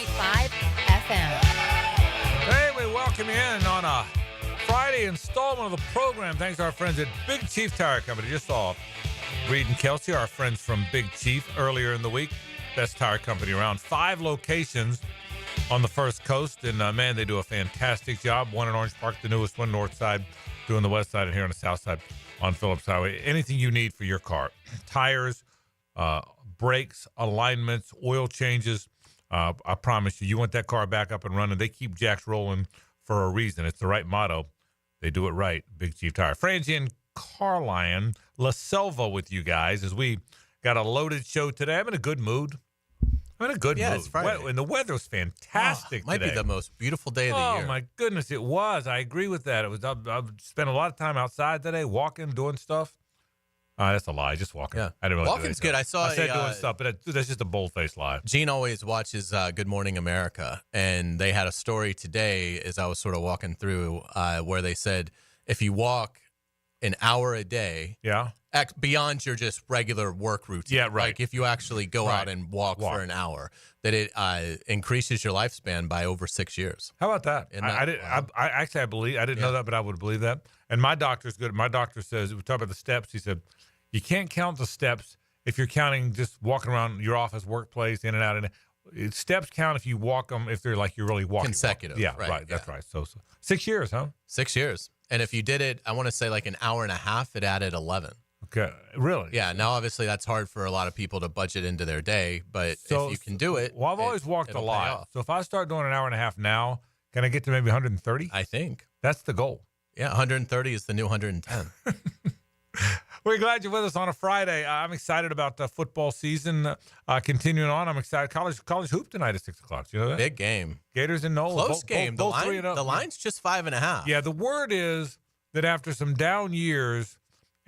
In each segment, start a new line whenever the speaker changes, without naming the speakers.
FM.
Hey, we welcome you in on a Friday installment of the program. Thanks to our friends at Big Chief Tire Company. Just saw Reed and Kelsey, our friends from Big Chief, earlier in the week. Best tire company around. 5 locations on the First Coast. And, man, they do a fantastic job. One in Orange Park, the newest one, north side, doing the west side, and here on the south side on Phillips Highway. Anything you need for your car. Tires, brakes, alignments, oil changes. I promise you, you want that car back up and running. They keep Jacks rolling for a reason. It's the right motto. They do it right. Big Chief Tire. Frangie and Carlyon, La Selva with you guys as we got a loaded show today. I'm in a good mood.
Yeah, it's Friday.
And the weather was fantastic
might
today.
be the most beautiful day of the year.
Oh, my goodness, it was. I agree with that. It was. I've spent a lot of time outside today, walking, doing stuff. That's a lie. Just walking.
Yeah.
I didn't really
Walking's good. I said
doing stuff, but that's just a bold-faced lie.
Gene always watches Good Morning America, and they had a story today as I was sort of walking through where they said if you walk an hour a day, beyond your just regular work routine, like if you actually go out and walk for an hour, that it increases your lifespan by over 6 years.
How about that? I didn't know that, but I would believe that. And my doctor's good. My doctor says, we talk about the steps. He said, you can't count the steps if you're counting just walking around your office, workplace, in and out. And steps count if you walk them, if they're like you're really walking.
Consecutive.
Yeah, right. That's right. So 6 years, huh?
6 years. And if you did it, I want to say like an hour and a half, it added 11.
Okay. Really?
Yeah. Now, obviously, that's hard for a lot of people to budget into their day. But if you can do it.
Well, I've always walked a lot. So if I start doing an hour and a half now, can I get to maybe 130?
I think.
That's the goal.
Yeah. 130 is the new 110.
We're glad you're with us on a Friday. I'm excited about the football season continuing on. I'm excited. College hoop tonight at 6 o'clock. You know that?
Big game.
Gators and Nola.
Close game. The line's just 5.5.
Yeah, the word is that after some down years,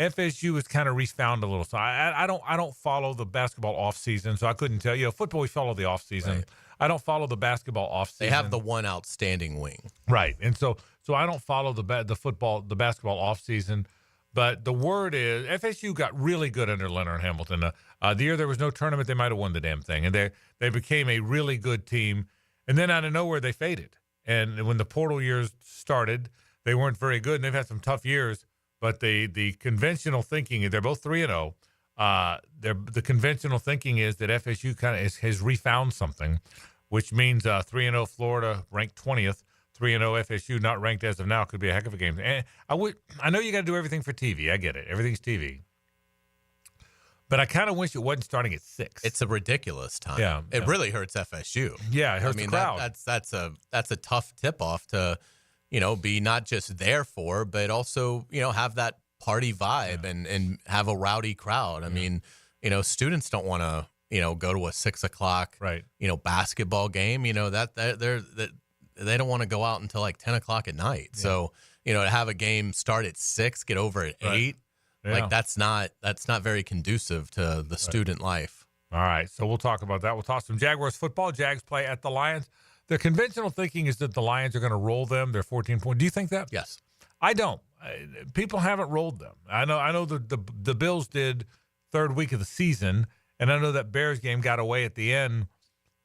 FSU has kind of refound a little. So I don't follow the basketball off season, so I couldn't tell you. Football, we follow the off season. Right. I don't follow the basketball off season.
They have the one outstanding wing.
Right, and so I don't follow the basketball off season. But the word is FSU got really good under Leonard Hamilton. The year there was no tournament, they might have won the damn thing. And they became a really good team. And then out of nowhere, they faded. And when the portal years started, they weren't very good. And they've had some tough years. But the conventional thinking, they're both 3-0. The conventional thinking is that FSU kind of has refound something, which means 3-0 Florida ranked 20th. 3-0 FSU, not ranked as of now, could be a heck of a game. And I know you got to do everything for TV. I get it. Everything's TV. But I kind of wish it wasn't starting at 6.
It's a ridiculous time. Yeah, it really hurts FSU.
Yeah, it hurts the crowd.
That's a tough tip-off to, be not just there for, but also, have that party vibe and have a rowdy crowd. I mean, students don't want to, go to a 6 o'clock, basketball game. They don't want to go out until like 10 o'clock at night. Yeah. So, to have a game start at 6, get over at 8, like that's not very conducive to the student life.
All right. So we'll talk about that. We'll talk some Jaguars football. Jags play at the Lions. The conventional thinking is that the Lions are going to roll them. They're 14 points. Do you think that?
Yes.
I don't. People haven't rolled them. I know the Bills did third week of the season, and I know that Bears game got away at the end.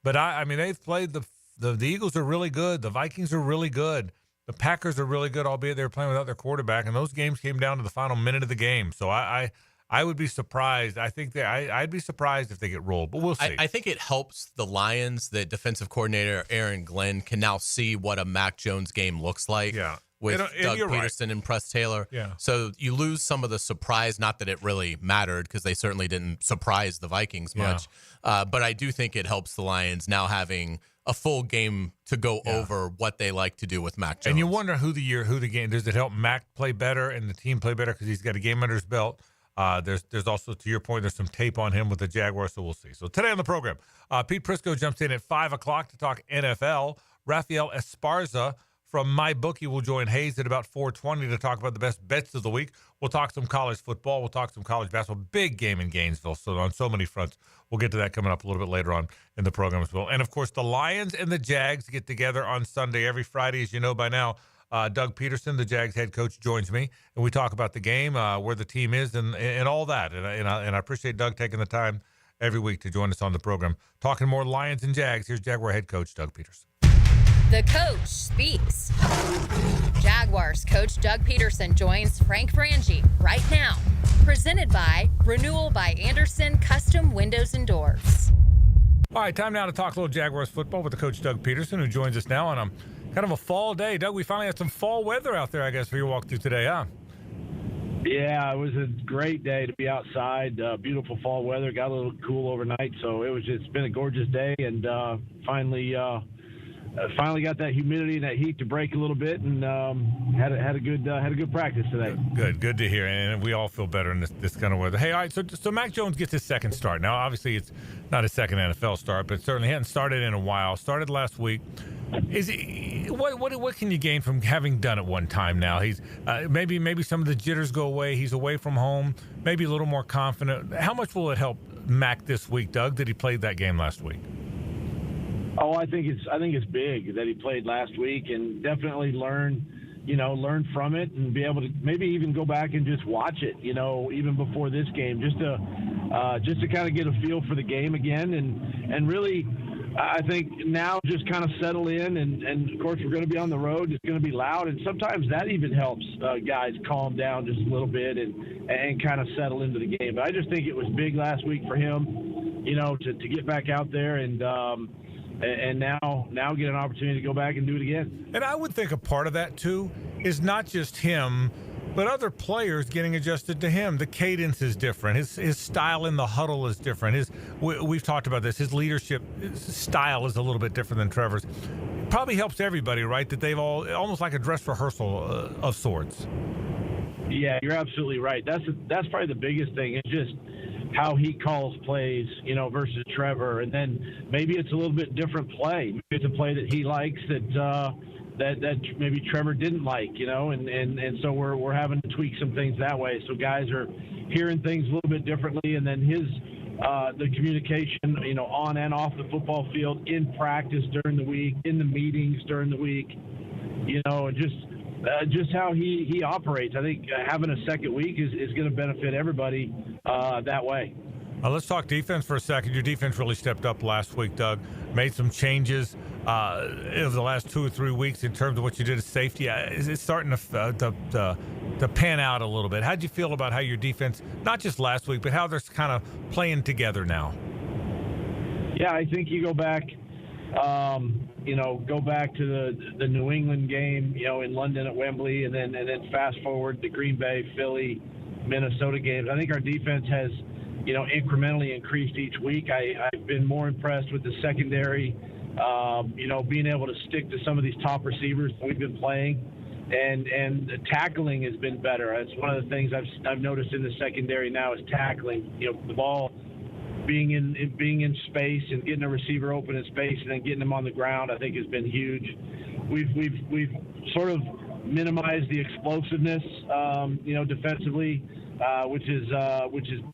But I mean, they've played the Eagles are really good. The Vikings are really good. The Packers are really good, albeit they were playing without their quarterback. And those games came down to the final minute of the game. So I would be surprised. I think I'd be surprised if they get rolled, but we'll see.
I think it helps the Lions that defensive coordinator Aaron Glenn can now see what a Mac Jones game looks like. Yeah. With Doug Peterson and Press Taylor. Yeah. So you lose some of the surprise, not that it really mattered because they certainly didn't surprise the Vikings much. But I do think it helps the Lions now having a full game to go over what they like to do with Mac Jones.
And you wonder who the game, does it help Mac play better and the team play better because he's got a game under his belt? There's also, to your point, there's some tape on him with the Jaguars, so we'll see. So today on the program, Pete Prisco jumps in at 5 o'clock to talk NFL. Rafael Esparza from MyBookie will join Hays at about 4:20 to talk about the best bets of the week. We'll talk some college football. We'll talk some college basketball. Big game in Gainesville, so on so many fronts. We'll get to that coming up a little bit later on in the program as well. And, of course, the Lions and the Jags get together on Sunday every Friday, as you know by now. Doug Peterson, the Jags head coach, joins me, and we talk about the game, where the team is, and all that. And I appreciate Doug taking the time every week to join us on the program. Talking more Lions and Jags, here's Jaguar head coach Doug Peterson.
The coach speaks. Jaguars coach Doug Peterson joins Frank Frangie right now. Presented by Renewal by Anderson Custom Windows and Doors.
All right, time now to talk a little Jaguars football with the coach Doug Peterson, who joins us now on a kind of a fall day. Doug, we finally had some fall weather out there, I guess, for your walkthrough today, huh?
Yeah, it was a great day to be outside. Beautiful fall weather. Got a little cool overnight, so it's been a gorgeous day, and finally got that humidity and that heat to break a little bit, and had a good practice today.
Good to hear, and we all feel better in this kind of weather. Hey, all right, so Mac Jones gets his second start. Now, obviously, it's not his second NFL start, but certainly hadn't started in a while. Started last week. What can you gain from having done it one time now? He's maybe some of the jitters go away. He's away from home, maybe a little more confident. How much will it help Mac this week, Doug, that he played that game last week?
Oh, I think it's big that he played last week, and definitely learn from it, and be able to maybe even go back and just watch it, even before this game, just to kind of get a feel for the game again, and really, I think now just kind of settle in, and of course we're going to be on the road. It's going to be loud, and sometimes that even helps guys calm down just a little bit and kind of settle into the game. But I just think it was big last week for him, to get back out there and now get an opportunity to go back and do it again. And
I would think a part of that, too, is not just him, but other players getting adjusted to him. The cadence is different. His style in the huddle is different. We've talked about this. His leadership style is a little bit different than Trevor's. Probably helps everybody, right, that they've all almost like a dress rehearsal of sorts.
Yeah, you're absolutely right. That's probably the biggest thing. It's just how he calls plays, versus Trevor, and then maybe it's a little bit different play. Maybe it's a play that he likes that maybe Trevor didn't like, and so we're having to tweak some things that way. So guys are hearing things a little bit differently, and then the communication, on and off the football field, in practice during the week, in the meetings during the week, and just how he operates. I think having a second week is going to benefit everybody that way.
Let's talk defense for a second. Your defense really stepped up last week, Doug. Made some changes over the last 2 or 3 weeks in terms of what you did at safety. Is it starting to pan out a little bit? How'd you feel about how your defense, not just last week, but how they're kind of playing together now?
Yeah, I think you go back to the New England game, in London at Wembley, and then fast forward to Green Bay, Philly, Minnesota games. I think our defense has, incrementally increased each week. I've been more impressed with the secondary, being able to stick to some of these top receivers that we've been playing, and the tackling has been better. That's one of the things I've noticed in the secondary now is tackling. The ball being in space and getting a receiver open in space and then getting them on the ground, I think has been huge. We've sort of minimized the explosiveness, defensively, which is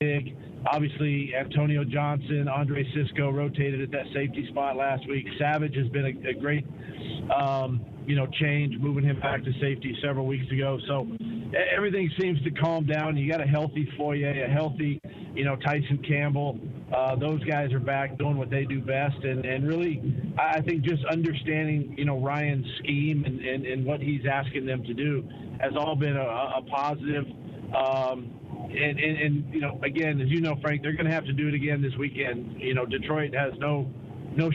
big. Obviously, Antonio Johnson, Andre Sisco rotated at that safety spot last week. Savage has been a great, change, moving him back to safety several weeks ago. So everything seems to calm down. You got a healthy Foye, a healthy, Tyson Campbell. Those guys are back doing what they do best. And really, I think just understanding, Ryan's scheme and what he's asking them to do has all been a positive. And again, as you know, Frank, they're going to have to do it again this weekend. Detroit has no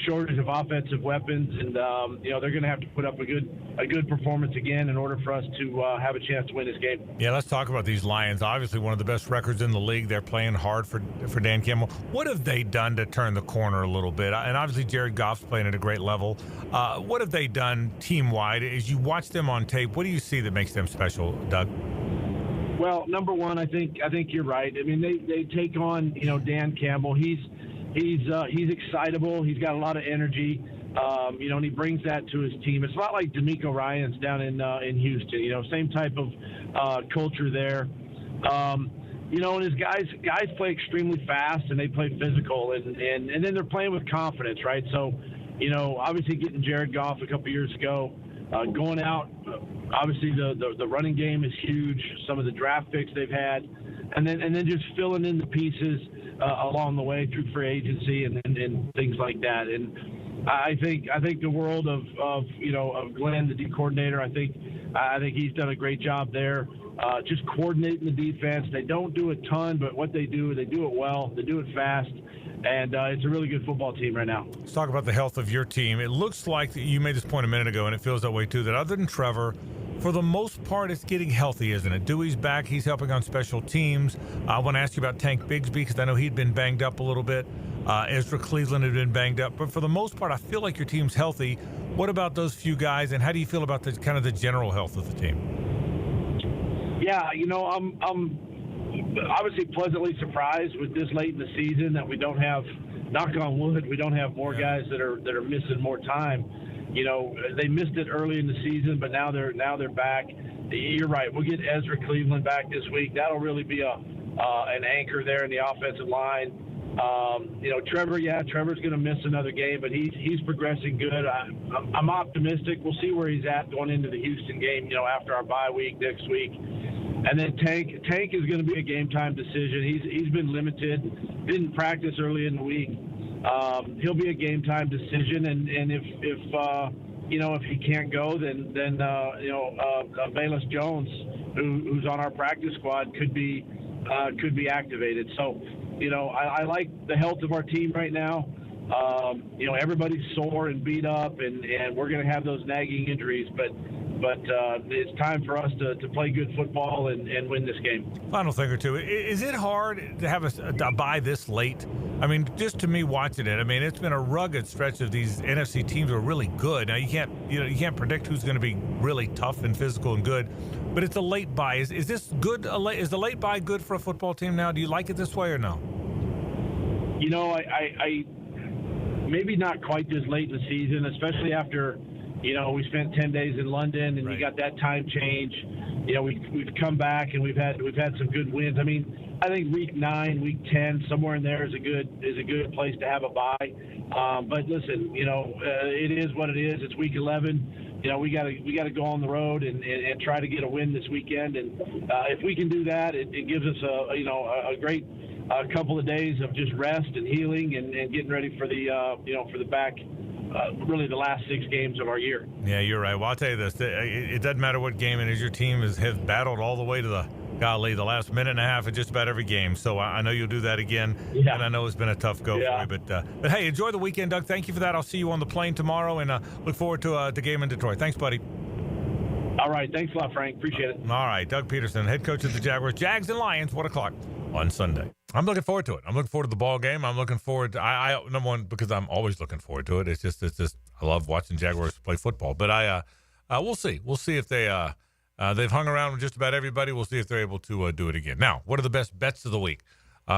shortage of offensive weapons, and they're going to have to put up a good performance again in order for us to have a chance to win this game.
Yeah, let's talk about these Lions. Obviously, one of the best records in the league. They're playing hard for Dan Campbell. What have they done to turn the corner a little bit? And obviously, Jared Goff's playing at a great level. What have they done team-wide? As you watch them on tape, what do you see that makes them special, Doug?
Well, number one, I think you're right. I mean, they take on Dan Campbell. He's excitable. He's got a lot of energy. And he brings that to his team. It's a lot like D'Amico Ryans down in Houston. Same type of culture there. And his guys play extremely fast and they play physical, and then they're playing with confidence, right? So, obviously getting Jared Goff a couple years ago, going out. Obviously, the running game is huge. Some of the draft picks they've had, and then just filling in the pieces along the way through free agency and things like that. And I think the world of Glenn, the D coordinator. I think he's done a great job there, just coordinating the defense. They don't do a ton, but what they do it well. They do it fast, and it's a really good football team right now.
Let's talk about the health of your team. It looks like you made this point a minute ago, and it feels that way too, that other than Trevor, for the most part, it's getting healthy, isn't it? Dewey's back. He's helping on special teams. I want to ask you about Tank Bigsby because I know he'd been banged up a little bit. Ezra Cleveland had been banged up. But for the most part, I feel like your team's healthy. What about those few guys, and how do you feel about the kind of the general health of the team?
Yeah, I'm obviously pleasantly surprised with this late in the season that we don't have, knock on wood, we don't have more guys that are missing more time. They missed it early in the season, but now they're back. You're right. We'll get Ezra Cleveland back this week. That'll really be an anchor there in the offensive line. Trevor's going to miss another game, but he's progressing good. I'm optimistic. We'll see where he's at going into the Houston game, after our bye week next week. And then Tank is going to be a game time decision. He's been limited, didn't practice early in the week. He'll be a game time decision, and if he can't go, then Bayless Jones, who's on our practice squad, could be activated. So, I like the health of our team right now. Everybody's sore and beat up, and we're going to have those nagging injuries, but it's time for us to play good football and win this game.
Final thing or two. Is it hard to have a bye this late? I mean, just to me watching it, it's been a rugged stretch of these NFC teams who are really good. Now you can't predict who's going to be really tough and physical and good, but it's a late bye. Is this good? Is the late bye good for a football team now? Do you like it this way or no?
I maybe not quite this late in the season, especially after. We spent 10 days in London, and
right.
You got that time change. We've come back and we've had some good wins. I think week 9, week 10, somewhere in there is a good place to have a bye. But listen, it is what it is. It's week 11. We got to go on the road and try to get a win this weekend. And if we can do that, it gives us a great couple of days of just rest and healing and getting ready for the for the back. Really the last 6 games of our year. Yeah,
you're right. Well, I'll tell you this. It doesn't matter what game it is. Your team has battled all the way to the last minute and a half of just about every game. So I know you'll do that again. Yeah. And I know it's been a tough go for you. But hey, enjoy the weekend, Doug. Thank you for that. I'll see you on the plane tomorrow, and look forward to the game in Detroit. Thanks, buddy.
All right. Thanks a lot, Frank. Appreciate it.
All right. Doug Peterson, head coach of the Jaguars. Jags and Lions, 1 o'clock on Sunday. I'm looking forward to it. I'm looking forward to the ball game. I'm looking forward to I number one, because I'm always looking forward to it. It's just I love watching Jaguars play football. But we'll see. We'll see if they've hung around with just about everybody. We'll see if they're able to do it again. Now, what are the best bets of the week?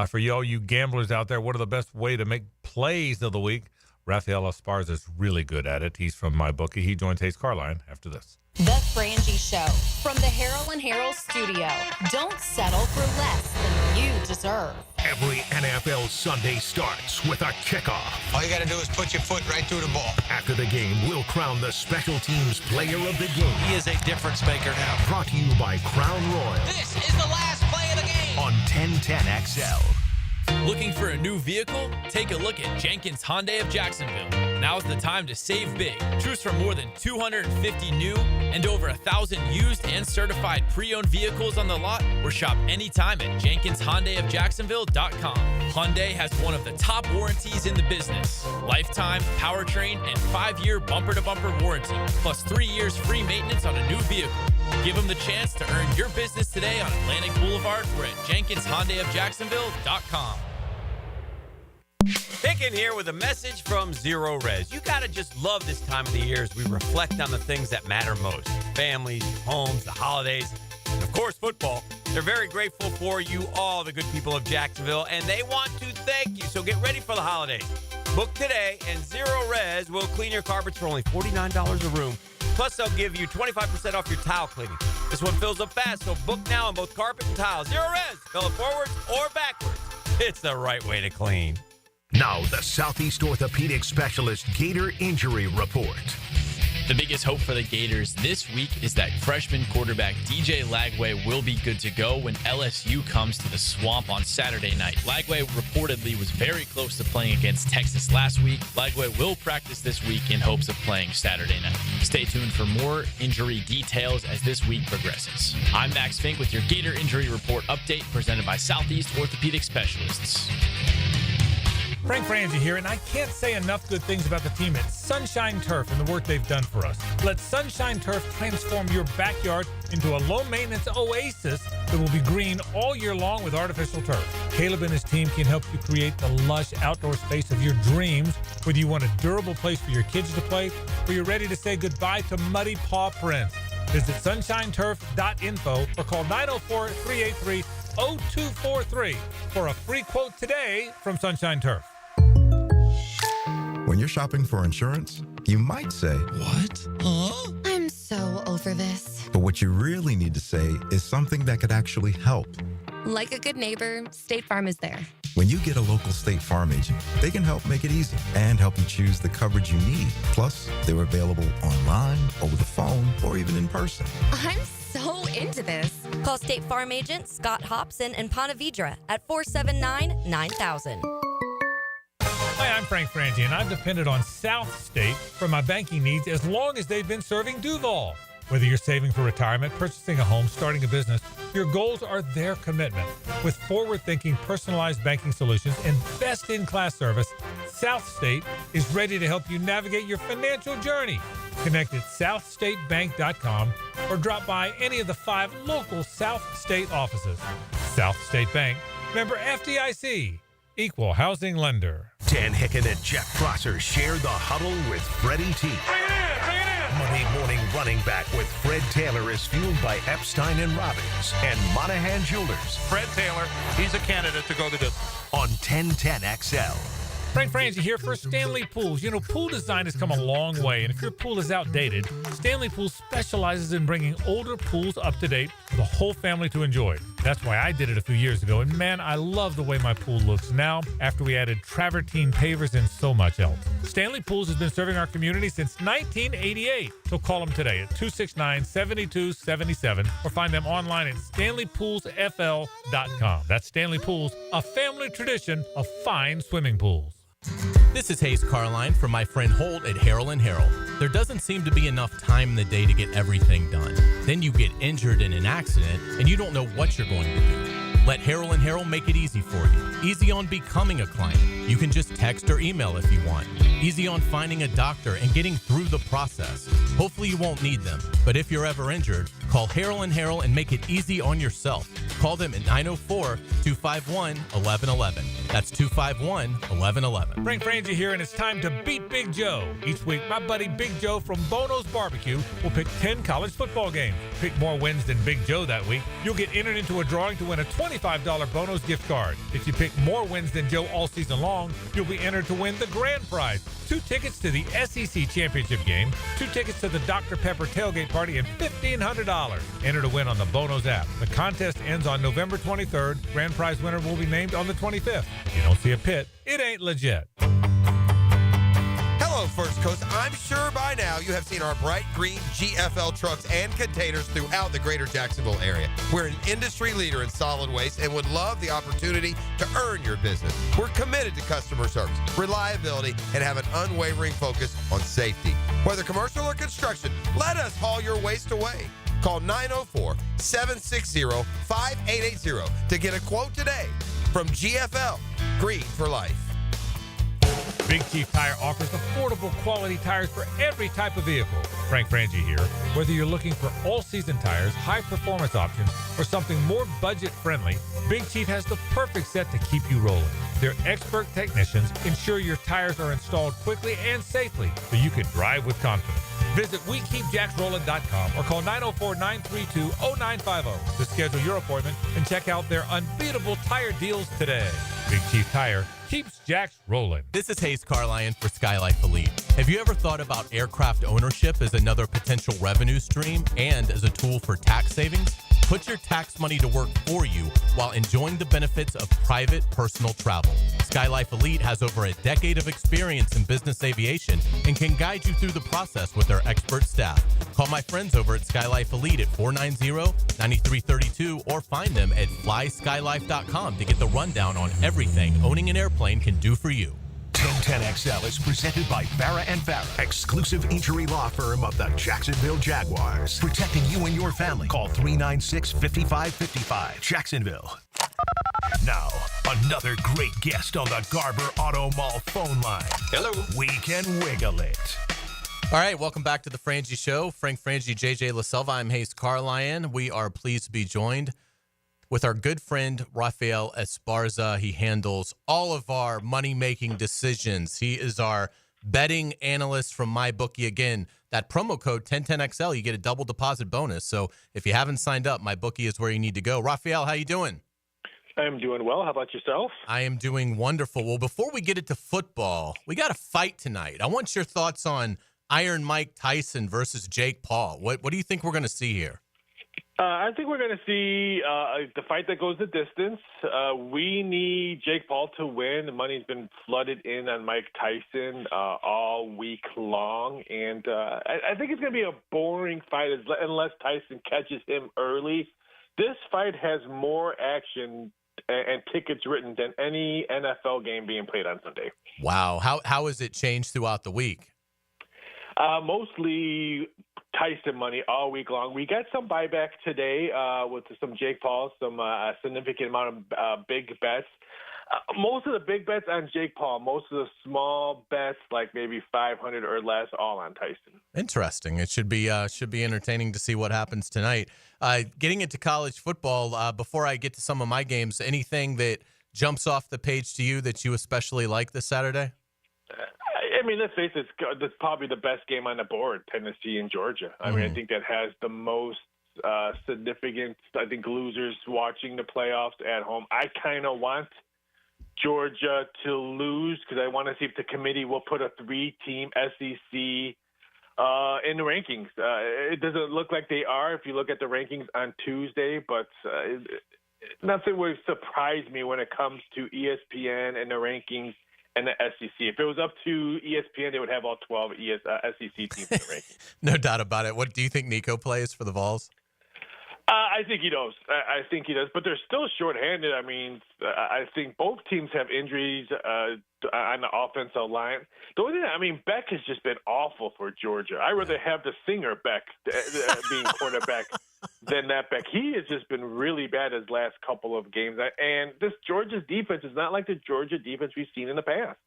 For you gamblers out there, what are the best way to make plays of the week? Rafael Esparza is really good at it. He's from MyBookie. He joins Hays Carlyon after this.
The Frangie Show from the Harrell and Harrell studio. Don't settle for less than you deserve.
Every NFL Sunday starts with a kickoff.
All you got to do is put your foot right through the ball.
After the game, we'll crown the special teams player of the game.
He is a difference maker now.
Brought to you by Crown Royal.
This is the last play of the game.
On 1010XL.
Looking for a new vehicle? Take a look at Jenkins Hyundai of Jacksonville. Now's the time to save big. Choose from more than 250 new and over 1,000 used and certified pre-owned vehicles on the lot, or shop anytime at JenkinsHyundaiofJacksonville.com. Hyundai has one of the top warranties in the business. Lifetime, powertrain, and 5-year bumper-to-bumper warranty, plus 3 years free maintenance on a new vehicle. Give them the chance to earn your business today on Atlantic Boulevard or at JenkinsHyundaiofJacksonville.com.
Picking here with a message from Zero Res. You gotta just love this time of the year as we reflect on the things that matter most. Families, homes, the holidays, and of course football. They're very grateful for you all, the good people of Jacksonville, and they want to thank you. So get ready for the holidays. Book today and Zero Res will clean your carpets for only $49 a room. Plus, they'll give you 25% off your tile cleaning. This one fills up fast, so book now on both carpet and tile. Zero Res. Fill it forwards or backwards. It's the right way to clean.
Now, the Southeast Orthopedic Specialist Gator Injury Report.
The biggest hope for the Gators this week is that freshman quarterback DJ Lagway will be good to go when LSU comes to the Swamp on Saturday night. Lagway reportedly was very close to playing against Texas last week. Lagway will practice this week in hopes of playing Saturday night. Stay tuned for more injury details as this week progresses. I'm Max Fink with your Gator Injury Report update presented by Southeast Orthopedic Specialists.
Frank Frangie here, and I can't say enough good things about the team at Sunshine Turf and the work they've done for us. Let Sunshine Turf transform your backyard into a low-maintenance oasis that will be green all year long with artificial turf. Caleb and his team can help you create the lush outdoor space of your dreams, whether you want a durable place for your kids to play or you're ready to say goodbye to muddy paw prints. Visit sunshineturf.info or call 904-383-0243 for a free quote today from Sunshine Turf.
When you're shopping for insurance, you might say, "What? Huh?"
I'm so over this.
But what you really need to say is something that could actually help.
Like a good neighbor, State Farm is there.
When you get a local State Farm agent, they can help make it easy and help you choose the coverage you need. Plus, they're available online, over the phone, or even in person.
I'm so into this. Call State Farm agent Scott Hobson in Ponte Vedra at 479-9000.
Hi, I'm Frank Frangie, and I've depended on South State for my banking needs as long as they've been serving Duval. Whether you're saving for retirement, purchasing a home, starting a business, your goals are their commitment. With forward-thinking, personalized banking solutions and best-in-class service, South State is ready to help you navigate your financial journey. Connect at southstatebank.com or drop by any of the 5 local South State offices. South State Bank, member FDIC, equal housing lender.
Dan Hicken and Jeff Prosser share the huddle with Freddie T. Monday morning running back with Fred Taylor is fueled by Epstein and Robbins and Monahan Jewelers.
Fred Taylor, he's a candidate to go the distance.
On 1010 XL.
Frank Frangie here for Stanley Pools. You know, pool design has come a long way, and if your pool is outdated, Stanley Pools specializes in bringing older pools up to date for the whole family to enjoy. That's why I did it a few years ago, and man, I love the way my pool looks now after we added travertine pavers and so much else. Stanley Pools has been serving our community since 1988, so call them today at 269-7277 or find them online at stanleypoolsfl.com. That's Stanley Pools, a family tradition of fine swimming pools.
This is Hays Carlyon from my friend Holt at Harrell & Harrell. There doesn't seem to be enough time in the day to get everything done. Then you get injured in an accident and you don't know what you're going to do. Let Harrell & Harrell make it easy for you. Easy on becoming a client. You can just text or email if you want. Easy on finding a doctor and getting through the process. Hopefully you won't need them, but if you're ever injured, call Harrell & Harrell and make it easy on yourself. Call them at 904-251-1111. That's 251-1111.
Frank Frangie here, and it's time to beat Big Joe. Each week, my buddy Big Joe from Bono's Barbecue will pick 10 college football games. Pick more wins than Big Joe that week. You'll get entered into a drawing to win a $25 Bono's gift card. If you pick more wins than Joe all season long, you'll be entered to win the grand prize. 2 tickets to the SEC Championship game, 2 tickets to the Dr. Pepper tailgate party, and $1,500. Enter to win on the Bono's app. The contest ends on November 23rd. Grand prize winner will be named on the 25th. If you don't see a pit, it ain't legit.
Hello, First Coast. I'm sure by now you have seen our bright green GFL trucks and containers throughout the greater Jacksonville area. We're an industry leader in solid waste and would love the opportunity to earn your business. We're committed to customer service, reliability, and have an unwavering focus on safety. Whether commercial or construction, let us haul your waste away. Call 904-760-5880 to get a quote today. From GFL, Green for Life.
Big Chief Tire offers affordable quality tires for every type of vehicle. Frank Frangie here. Whether you're looking for all-season tires, high-performance options, or something more budget-friendly, Big Chief has the perfect set to keep you rolling. Their expert technicians ensure your tires are installed quickly and safely so you can drive with confidence. Visit WeKeepJacksRollin.com or call 904-932-0950 to schedule your appointment and check out their unbeatable tire deals today. Big Chief Tire keeps Jacks rolling.
This is Hays Carlyon for Skylife Elite. Have you ever thought about aircraft ownership as another potential revenue stream and as a tool for tax savings? Put your tax money to work for you while enjoying the benefits of private personal travel. SkyLife Elite has over a decade of experience in business aviation and can guide you through the process with their expert staff. Call my friends over at SkyLife Elite at 490-9332 or find them at flyskylife.com to get the rundown on everything owning an airplane can do for you.
1010XL is presented by Farah and Farah, exclusive injury law firm of the Jacksonville Jaguars. Protecting you and your family. Call 396-5555. Jacksonville. Now, another great guest on the Garber Auto Mall phone line.
Hello.
We can wiggle it.
All right, welcome back to the Frangie Show. Frank Frangie, JJ LaSelva. I'm Hays Carlyon. We are pleased to be joined with our good friend, Rafael Esparza. He handles all of our money-making decisions. He is our betting analyst from MyBookie. Again, that promo code 1010XL, you get a double deposit bonus. So if you haven't signed up, MyBookie is where you need to go. Rafael, how you doing?
I'm doing well. How about yourself?
I am doing wonderful. Well, before we get into football, we got a fight tonight. I want your thoughts on Iron Mike Tyson versus Jake Paul. What do you think we're going to see here?
I think we're going to see the fight that goes the distance. We need Jake Paul to win. The money's been flooded in on Mike Tyson all week long. And I think it's going to be a boring fight unless Tyson catches him early. This fight has more action and tickets written than any NFL game being played on Sunday.
Wow. How has it changed throughout the week?
Mostly Tyson money all week long. We got some buyback today with some Jake Paul, some significant amount of big bets. Most of the big bets on Jake Paul. Most of the small bets, like maybe 500 or less, all on Tyson.
Interesting. It should be entertaining to see what happens tonight. Getting into college football, before I get to some of my games, anything that jumps off the page to you that you especially like this Saturday?
I mean, let's face it, that's probably the best game on the board, Tennessee and Georgia. I mean, I think that has the most significant, I think, losers watching the playoffs at home. I kind of want Georgia to lose because I want to see if the committee will put a 3-team SEC in the rankings. It doesn't look like they are if you look at the rankings on Tuesday, but nothing would surprise me when it comes to ESPN and the rankings and the SEC. If it was up to ESPN, they would have all 12 SEC teams in the rankings.
No doubt about it. What do you think Nico plays for the Vols?
I think he does. I think he does. But they're still shorthanded. I mean, I think both teams have injuries on the offensive line. The only thing, I mean, Beck has just been awful for Georgia. I'd rather have the singer Beck being quarterback than that Beck. He has just been really bad his last couple of games. And this Georgia's defense is not like the Georgia defense we've seen in the past.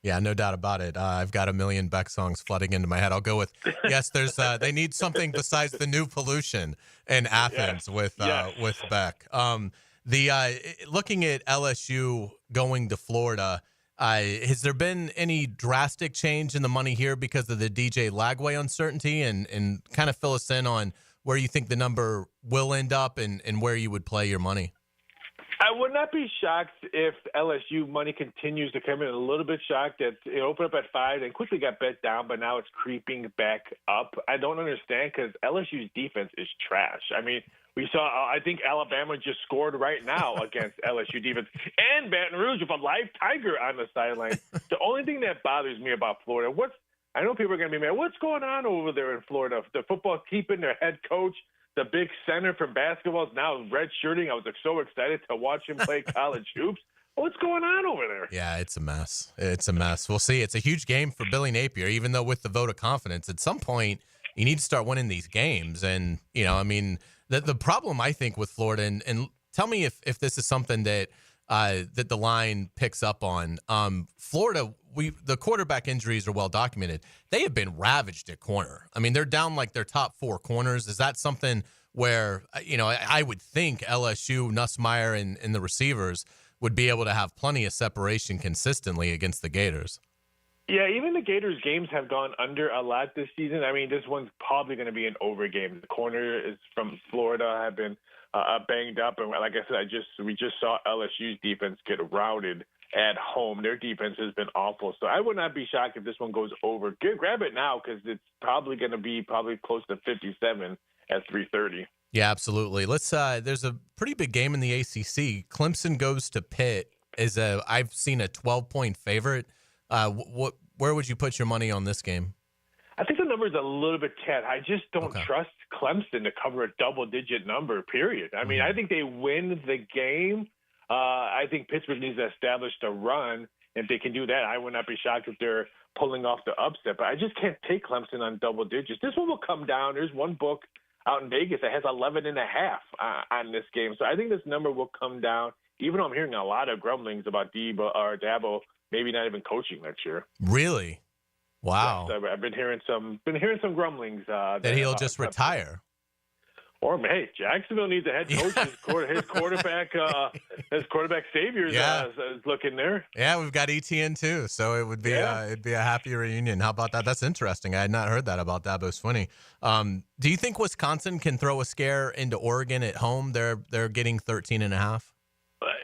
Yeah, no doubt about it. I've got a million Beck songs flooding into my head. I'll go with, yes, there's they need something besides the new pollution in Athens with Beck. Looking at LSU going to Florida, has there been any drastic change in the money here because of the DJ Lagway uncertainty? And kind of fill us in on where you think the number will end up and where you would play your money.
I would not be shocked if LSU money continues to come in. A little bit shocked that it opened up at 5 and quickly got bet down, but now it's creeping back up. I don't understand because LSU's defense is trash. I mean, we saw, I think Alabama just scored right now against LSU defense and Baton Rouge with a live tiger on the sideline. The only thing that bothers me about Florida, I know people are going to be mad. What's going on over there in Florida? The football keeping their head coach, the big center from basketball, is now redshirting. I was so excited to watch him play college hoops. What's going on over there?
Yeah, it's a mess. It's a mess. We'll see. It's a huge game for Billy Napier, even though with the vote of confidence, at some point, you need to start winning these games. And, you know, I mean, the problem, I think, with Florida, and tell me if this is something that that the line picks up on. Florida, the quarterback injuries are well documented. They have been ravaged at corner. I mean, they're down like their top 4 corners. Is that something where, you know, I would think LSU, Nussmeier, and the receivers would be able to have plenty of separation consistently against the Gators?
Yeah, even the Gators games have gone under a lot this season. I mean, this one's probably going to be an over game. The corner is from Florida have been banged up, and like I said, we just saw LSU's defense get routed at home. Their defense has been awful, so I would not be shocked if this one goes over. Grab it now because it's probably going to be close to 57 at 3:30.
Yeah, absolutely. Let's. There's a pretty big game in the ACC. Clemson goes to Pitt. I've seen a 12-point favorite. Where would you put your money on this game?
I think the number's a little bit tad. I just don't trust Clemson to cover a double-digit number, period. I mean, I think they win the game. I think Pittsburgh needs to establish the run. If they can do that, I would not be shocked if they're pulling off the upset. But I just can't take Clemson on double digits. This one will come down. There's one book out in Vegas that has 11.5 on this game. So I think this number will come down, even though I'm hearing a lot of grumblings about Dabo maybe not even coaching next year.
Really? Wow.
Yes, I've been hearing some grumblings
that he'll just retire.
Or hey, Jacksonville needs a head coach. His quarterback saviors is looking there.
Yeah, we've got ETN too, so it would be it'd be a happy reunion. How about that? That's interesting. I had not heard that about Dabo Swinney. Do you think Wisconsin can throw a scare into Oregon at home? They're getting 13.5.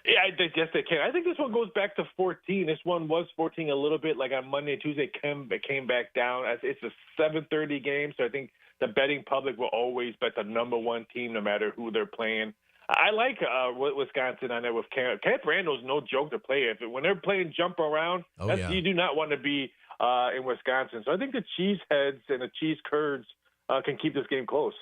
Yeah, I guess they can. I think this one goes back to 14. This one was 14 a little bit, like on Monday and Tuesday. It came back down. It's a 7:30 game, so I think the betting public will always bet the number one team no matter who they're playing. I like Wisconsin on there with Camp. Camp Randall's no joke to play. When they're playing jump around, you do not want to be in Wisconsin. So I think the Cheeseheads and the Cheese Curds can keep this game close.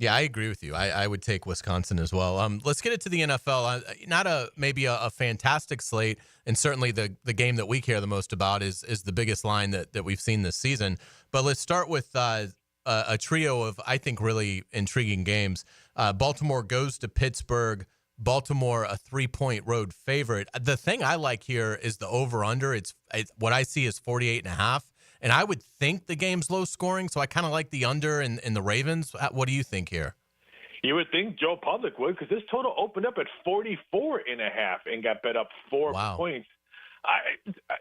Yeah, I agree with you. I would take Wisconsin as well. Let's get it to the NFL. Not maybe a fantastic slate, and certainly the game that we care the most about is the biggest line that we've seen this season. But let's start with a trio of, I think, really intriguing games. Baltimore goes to Pittsburgh. Baltimore, a 3-point road favorite. The thing I like here is the over-under. It's what I see is 48.5. And I would think the game's low scoring, so I kind of like the under in the Ravens. What do you think here?
You would think Joe Public would, because this total opened up at 44.5 and got bet up 4 points.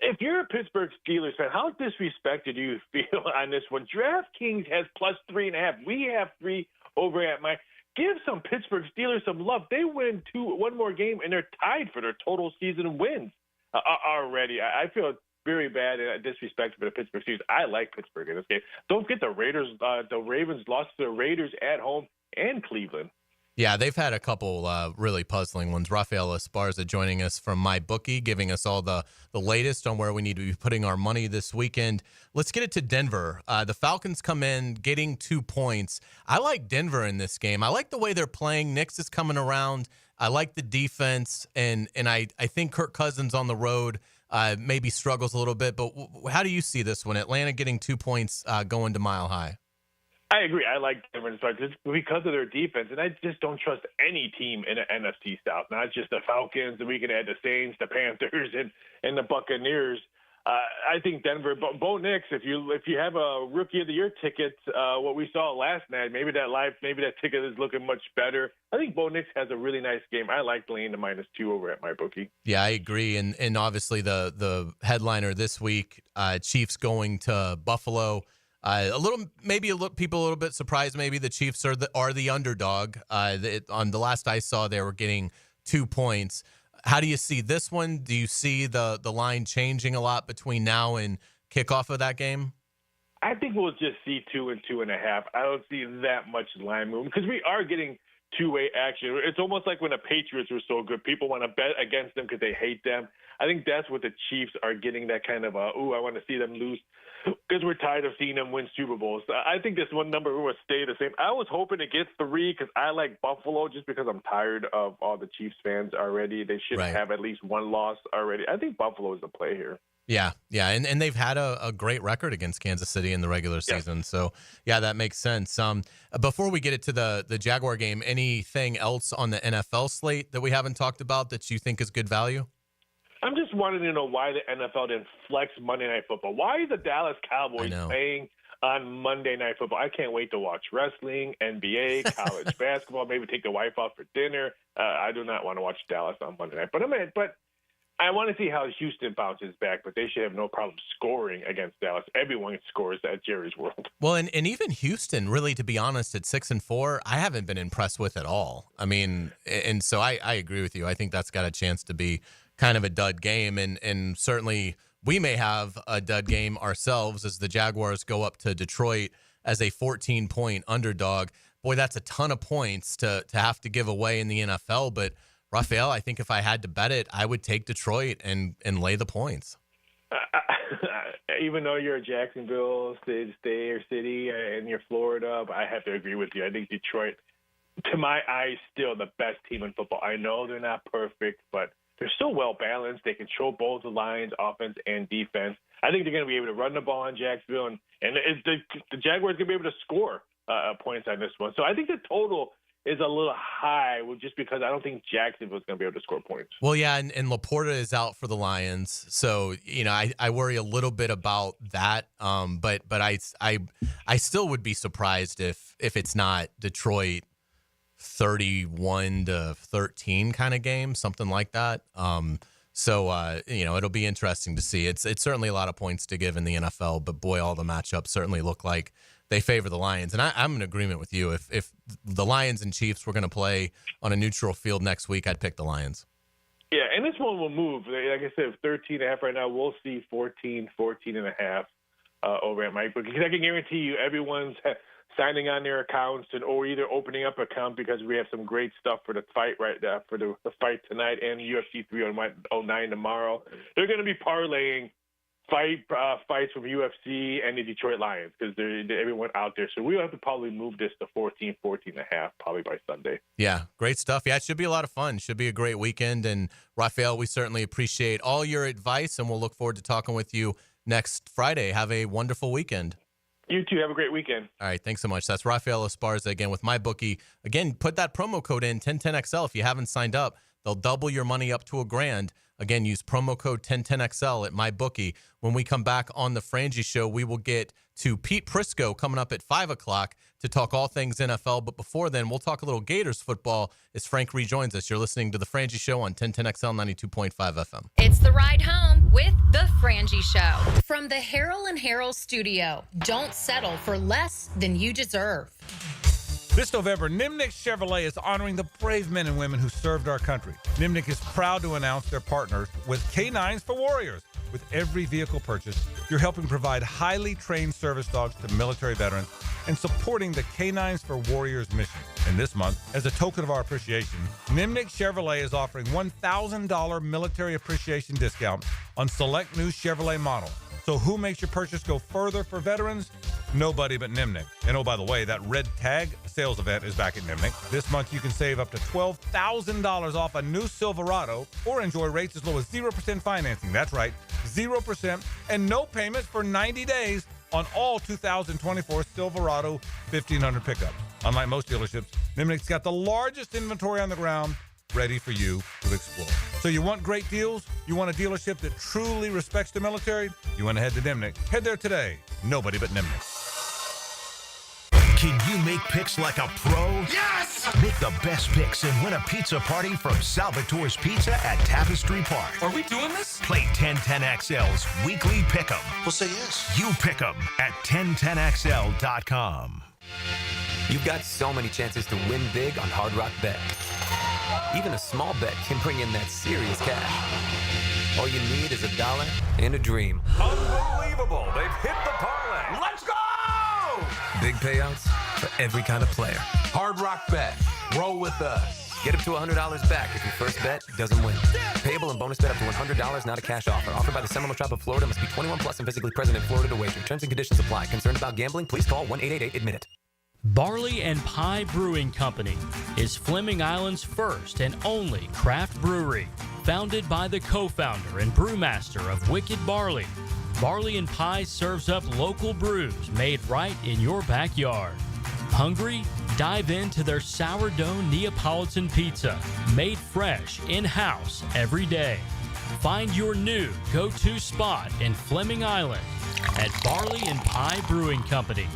If you're a Pittsburgh Steelers fan, how disrespected do you feel on this one? DraftKings has plus 3.5. We have 3 over at my. Give some Pittsburgh Steelers some love. They win one more game, and they're tied for their total season wins already. I feel very bad and disrespectful for the Pittsburgh Steelers. I like Pittsburgh in this game. Don't forget the Raiders. The Ravens lost to the Raiders at home and Cleveland.
Yeah, they've had a couple really puzzling ones. Rafael Esparza joining us from MyBookie, giving us all the latest on where we need to be putting our money this weekend. Let's get it to Denver. The Falcons come in getting 2 points. I like Denver in this game. I like the way they're playing. Nix is coming around. I like the defense, and I think Kirk Cousins on the road maybe struggles a little bit. But how do you see this one? Atlanta getting 2 points going to Mile High.
I agree. I like Denver just because of their defense, and I just don't trust any team in the NFC South, not just the Falcons, and we can add the Saints, the Panthers, and the Buccaneers. I think Denver, Bo Nix, if you have a Rookie of the Year ticket, what we saw last night, maybe that ticket is looking much better. I think Bo Nix has a really nice game. I like laying the -2 over at MyBookie.
Yeah, I agree. And obviously the headliner this week, Chiefs going to Buffalo. People a little bit surprised. Maybe the Chiefs are the underdog. On the last I saw, they were getting 2 points. How do you see this one? Do you see the line changing a lot between now and kickoff of that game?
I think we'll just see 2 and 2.5. I don't see that much line movement because we are getting two-way action. It's almost like when the Patriots were so good, people want to bet against them because they hate them. I think that's what the Chiefs are getting, that kind of, I want to see them lose because we're tired of seeing them win Super Bowls. I think this one number will stay the same. I was hoping to get 3 because I like Buffalo just because I'm tired of all the Chiefs fans already. They should have at least one loss already. I think Buffalo is the play here.
Yeah, and they've had a great record against Kansas City in the regular season. So, yeah, that makes sense. Before we get it to the Jaguar game, anything else on the NFL slate that we haven't talked about that you think is good value?
I'm just wanting to know why the NFL didn't flex Monday Night Football. Why is the Dallas Cowboys playing on Monday Night Football? I can't wait to watch wrestling, NBA, college basketball, maybe take the wife out for dinner. I do not want to watch Dallas on Monday night. But I want to see how Houston bounces back, but they should have no problem scoring against Dallas. Everyone scores at Jerry's World.
Well, and even Houston, really, to be honest, at 6-4, I haven't been impressed with at all. I mean, and so I agree with you. I think that's got a chance to be kind of a dud game, and certainly we may have a dud game ourselves as the Jaguars go up to Detroit as a 14-point underdog. boy, that's a ton of points to have to give away in the NFL. But Raphael, I think if I had to bet it, I would take Detroit and lay the points.
Even though you're a Jacksonville state or city and you're Florida, but I have to agree with you. I think Detroit, to my eyes, still the best team in football. I know they're not perfect, but they're still well balanced. They control both the Lions' offense and defense. I think they're going to be able to run the ball on Jacksonville, and the Jaguars are going to be able to score points on this one. So I think the total is a little high, just because I don't think Jacksonville is going to be able to score points.
Well, yeah, and Laporta is out for the Lions, so I worry a little bit about that. But I still would be surprised if it's not Detroit 31-13 kind of game, something like that. So it'll be interesting to see. It's certainly a lot of points to give in the NFL, but boy, all the matchups certainly look like they favor the Lions. And I'm in agreement with you. If the Lions and Chiefs were going to play on a neutral field next week, I'd pick the Lions.
Yeah, and this one will move. Like I said, 13.5 right now. We'll see 14.5 over at Mike. Because I can guarantee you everyone's signing on their accounts or either opening up an account, because we have some great stuff for the fight for the fight tonight and UFC 309 tomorrow. They're going to be parlaying fights from UFC and the Detroit Lions, because everyone out there. So we'll have to probably move this to 14.5 probably by Sunday.
Yeah, great stuff. Yeah, it should be a lot of fun. Should be a great weekend. And Raphael, we certainly appreciate all your advice, and we'll look forward to talking with you next Friday. Have a wonderful weekend.
You too. Have a great weekend.
All right, thanks so much. That's Raphael Esparza again with MyBookie. Again, put that promo code in, 1010XL. If you haven't signed up, they'll double your money up to $1,000. Again, use promo code 1010XL at MyBookie. When we come back on the Frangie Show, we will get to Pete Prisco coming up at 5 o'clock to talk all things NFL. But before then, we'll talk a little Gators football as Frank rejoins us. You're listening to the Frangie Show on 1010XL 92.5 FM.
It's the ride home with the Frangie Show. From the Harrell and Harrell studio, don't settle for less than you deserve.
This November, Nimnik Chevrolet is honoring the brave men and women who served our country. Nimnik is proud to announce their partners with K9s for Warriors. With every vehicle purchase, you're helping provide highly trained service dogs to military veterans and supporting the K9s for Warriors mission. And this month, as a token of our appreciation, Nimnik Chevrolet is offering $1,000 military appreciation discount on select new Chevrolet models. So who makes your purchase go further for veterans? Nobody but Nimnik. And oh, by the way, that red tag sales event is back at Nimnik. This month, you can save up to $12,000 off a new Silverado or enjoy rates as low as 0% financing. That's right, 0% and no payments for 90 days on all 2024 Silverado 1500 pickups. Unlike most dealerships, Nimnik's got the largest inventory on the ground, ready for you to explore. So you want great deals? You want a dealership that truly respects the military? You want to head to Nimnik. Head there today. Nobody but Nimnik.
Can you make picks like a pro? Yes! Make the best picks and win a pizza party from Salvatore's Pizza at Tapestry Park.
Are we doing this?
Play 1010XL's weekly pick'em.
We'll say yes.
You pick 'em at 1010XL.com.
You've got so many chances to win big on Hard Rock Bet. Even a small bet can bring in that serious cash. All you need is $1 and a dream.
Unbelievable. They've hit the parlay. Let's go!
Big payouts for every kind of player.
Hard Rock Bet. Roll with us.
Get up to $100 back if your first bet doesn't win. Payable and bonus bet up to $100, not a cash offer. Offered by the Seminole Tribe of Florida. Must be 21 plus and physically present in Florida to wager. Terms and conditions apply. Concerned about gambling? Please call 1-888-ADMIT-IT.
Barley and Pie Brewing Company is Fleming Island's first and only craft brewery. Founded by the co-founder and brewmaster of Wicked Barley, Barley and Pie serves up local brews made right in your backyard. Hungry? Dive into their sourdough Neapolitan pizza, made fresh in-house every day. Find your new go-to spot in Fleming Island at Barley and Pie Brewing Company.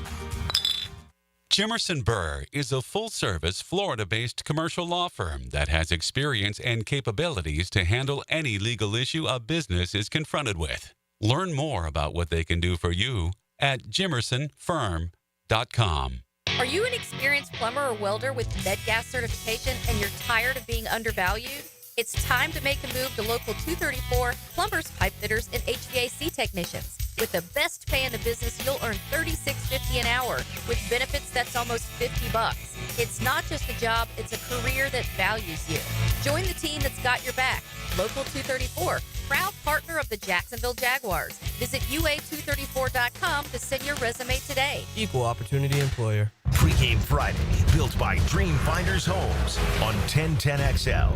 Jimerson Burr is a full-service, Florida-based commercial law firm that has experience and capabilities to handle any legal issue a business is confronted with. Learn more about what they can do for you at jimersonfirm.com.
Are you an experienced plumber or welder with MedGas certification and you're tired of being undervalued? It's time to make a move to local 234 plumbers, pipe fitters, and HVAC technicians.
With the best pay in the business, you'll earn $36.50 an hour. With benefits, that's almost $50. It's not just a job, it's a career that values you. Join the team that's got your back. Local 234, proud partner of the Jacksonville Jaguars. Visit UA234.com to send your resume today.
Equal opportunity employer.
Pregame Friday, built by Dream Finders Homes on 1010XL.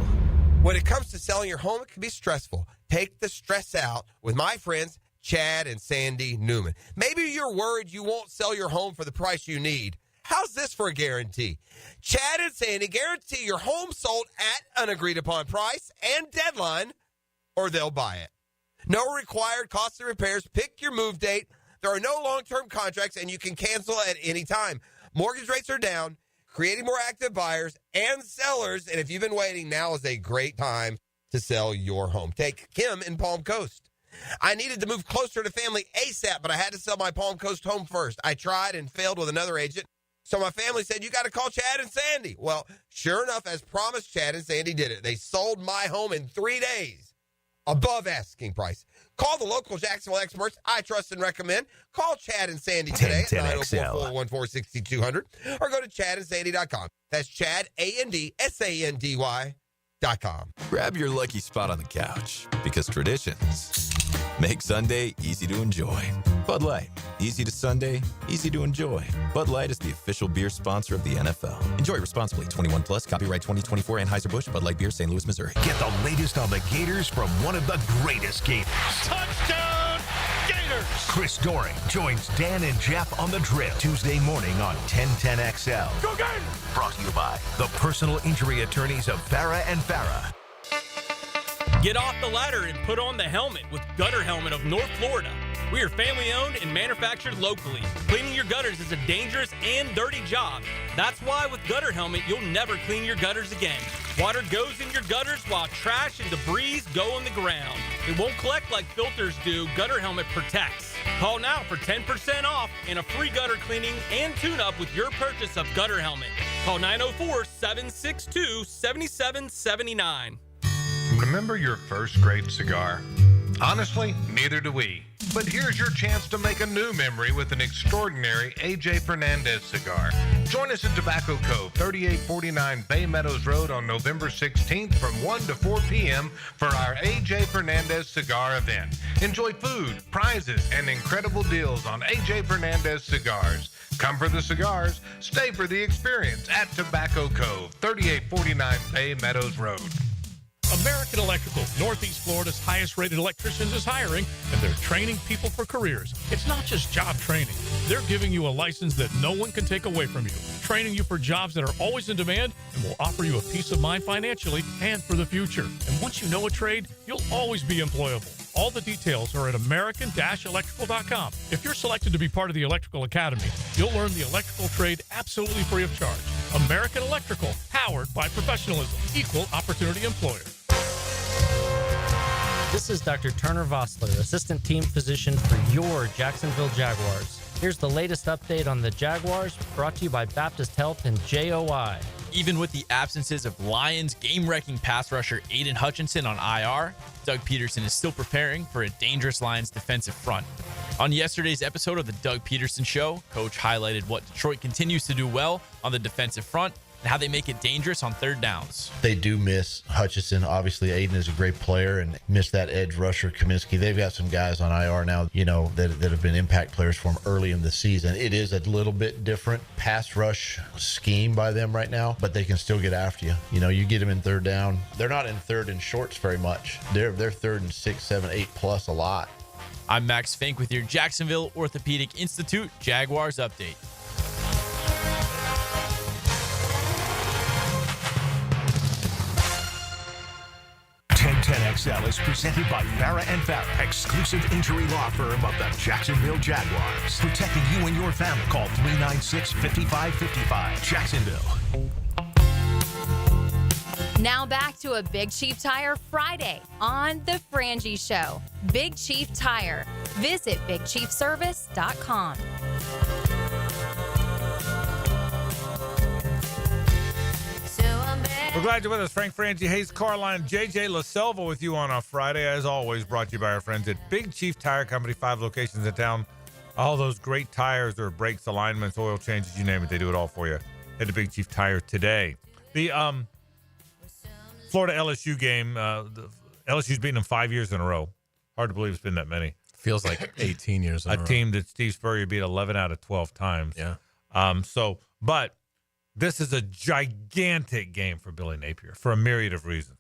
When it comes to selling your home, it can be stressful. Take the stress out with my friends, Chad and Sandy Newman. Maybe you're worried you won't sell your home for the price you need. How's this for a guarantee? Chad and Sandy guarantee your home sold at an agreed-upon price and deadline, or they'll buy it. No required costs and repairs. Pick your move date. There are no long-term contracts, and you can cancel at any time. Mortgage rates are down, creating more active buyers and sellers. And if you've been waiting, now is a great time to sell your home. Take Kim in Palm Coast. I needed to move closer to family ASAP, but I had to sell my Palm Coast home first. I tried and failed with another agent. So my family said, you got to call Chad and Sandy. Well, sure enough, as promised, Chad and Sandy did it. They sold my home in 3 days, above asking price. Call the local Jacksonville experts I trust and recommend. Call Chad and Sandy today at 904-414-6200 or go to chadandsandy.com. That's Chad, ANDSANDY.com.
Grab your lucky spot on the couch, because traditions make Sunday easy to enjoy. Bud Light, easy to Sunday, easy to enjoy. Bud Light is the official beer sponsor of the NFL. Enjoy responsibly. 21 plus. Copyright 2024 Anheuser-Busch. Bud Light Beer, St. Louis, Missouri.
Get the latest on the Gators from one of the greatest Gators.
Touchdown, Gators!
Chris Doring joins Dan and Jeff on the Drill Tuesday morning on 1010XL.
Go Gators!
Brought to you by the personal injury attorneys of Farah and Farah.
Get off the ladder and put on the helmet with Gutter Helmet of North Florida. We are family owned and manufactured locally. Cleaning your gutters is a dangerous and dirty job. That's why with Gutter Helmet, you'll never clean your gutters again. Water goes in your gutters while trash and debris go on the ground. It won't collect like filters do. Gutter Helmet protects. Call now for 10% off and a free gutter cleaning and tune-up with your purchase of Gutter Helmet. Call 904-762-7779.
Remember your first great cigar? Honestly, neither do we. But here's your chance to make a new memory with an extraordinary A.J. Fernandez cigar. Join us at Tobacco Cove, 3849 Bay Meadows Road on November 16th from 1 to 4 p.m. for our A.J. Fernandez cigar event. Enjoy food, prizes, and incredible deals on A.J. Fernandez cigars. Come for the cigars, stay for the experience at Tobacco Cove, 3849 Bay Meadows Road.
American Electrical, Northeast Florida's highest-rated electricians, is hiring, and they're training people for careers. It's not just job training. They're giving you a license that no one can take away from you, training you for jobs that are always in demand and will offer you a peace of mind financially and for the future. And once you know a trade, you'll always be employable. All the details are at American-Electrical.com. If you're selected to be part of the Electrical Academy, you'll learn the electrical trade absolutely free of charge. American Electrical, powered by professionalism. Equal opportunity employer.
This is Dr. Turner Vossler, Assistant Team Physician for your Jacksonville Jaguars. Here's the latest update on the Jaguars, brought to you by Baptist Health and JOI.
Even with the absences of Lions game-wrecking pass rusher Aiden Hutchinson on IR, Doug Peterson is still preparing for a dangerous Lions defensive front. On yesterday's episode of the Doug Peterson Show, Coach highlighted what Detroit continues to do well on the defensive front and how they make it dangerous on third downs.
They do miss Hutchinson. Obviously, Aiden is a great player and miss that edge rusher, Kaminsky. They've got some guys on IR now, that have been impact players for them early in the season. It is a little bit different pass rush scheme by them right now, but they can still get after you. You get them in third down. They're not in third and shorts very much. They're third and 6, 7, 8 plus a lot.
I'm Max Fink with your Jacksonville Orthopedic Institute Jaguars update.
XL is presented by Farah and Farah, exclusive injury law firm of the Jacksonville Jaguars. Protecting you and your family. Call 396-5555. Jacksonville.
Now back to a Big Chief Tire Friday on the Frangie Show. Big Chief Tire. Visit BigChiefService.com.
We're
glad you're with us. Frank Frangie, Hays Carlyon, JJ LaSelva with you on a Friday. As always, brought to you by our friends at Big Chief Tire Company, 5 locations in town. All those great tires or brakes, alignments, oil changes, you name it, they do it all for you. Head to Big Chief Tire today. The Florida LSU game, LSU's beaten them 5 years in a row. Hard to believe it's been that many.
Feels like 18 years in a row.
A team that Steve Spurrier beat 11 out of 12 times.
Yeah.
But this is a gigantic game for Billy Napier for a myriad of reasons.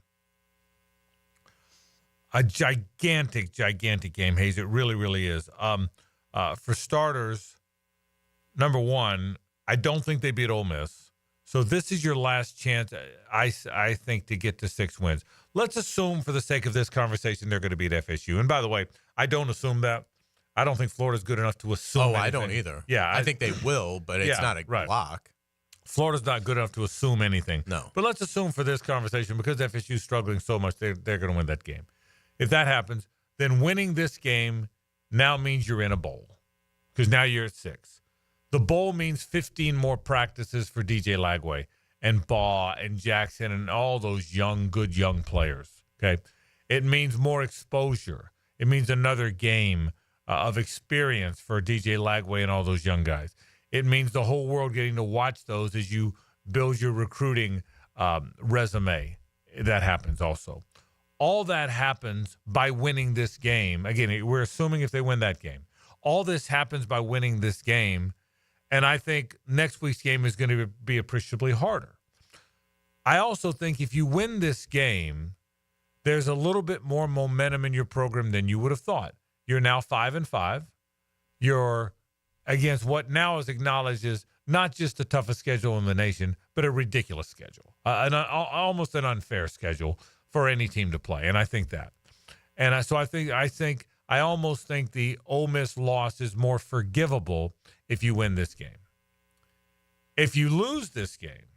A gigantic game, Hayes. It really, really is. For starters, number one, I don't think they beat Ole Miss. So this is your last chance, I think, to get to 6 wins. Let's assume, for the sake of this conversation, they're going to beat FSU. And by the way, I don't assume that. I don't think Florida's good enough to assume anything.
I don't either.
Yeah,
I think they will, but it's not a lock.
Florida's not good enough to assume anything.
No.
But let's assume for this conversation, because FSU's struggling so much, they're going to win that game. If that happens, then winning this game now means you're in a bowl, because now you're at 6. The bowl means 15 more practices for DJ Lagway and Baugh and Jackson and all those good young players, okay? It means more exposure. It means another game of experience for DJ Lagway and all those young guys. It means the whole world getting to watch those as you build your recruiting resume. That happens also. All that happens by winning this game. Again, we're assuming if they win that game. All this happens by winning this game, and I think next week's game is going to be appreciably harder. I also think if you win this game, there's a little bit more momentum in your program than you would have thought. You're now 5-5. You're against what now is acknowledged as not just the toughest schedule in the nation, but a ridiculous schedule, almost an unfair schedule for any team to play. And I think that. And I almost think the Ole Miss loss is more forgivable if you win this game. If you lose this game,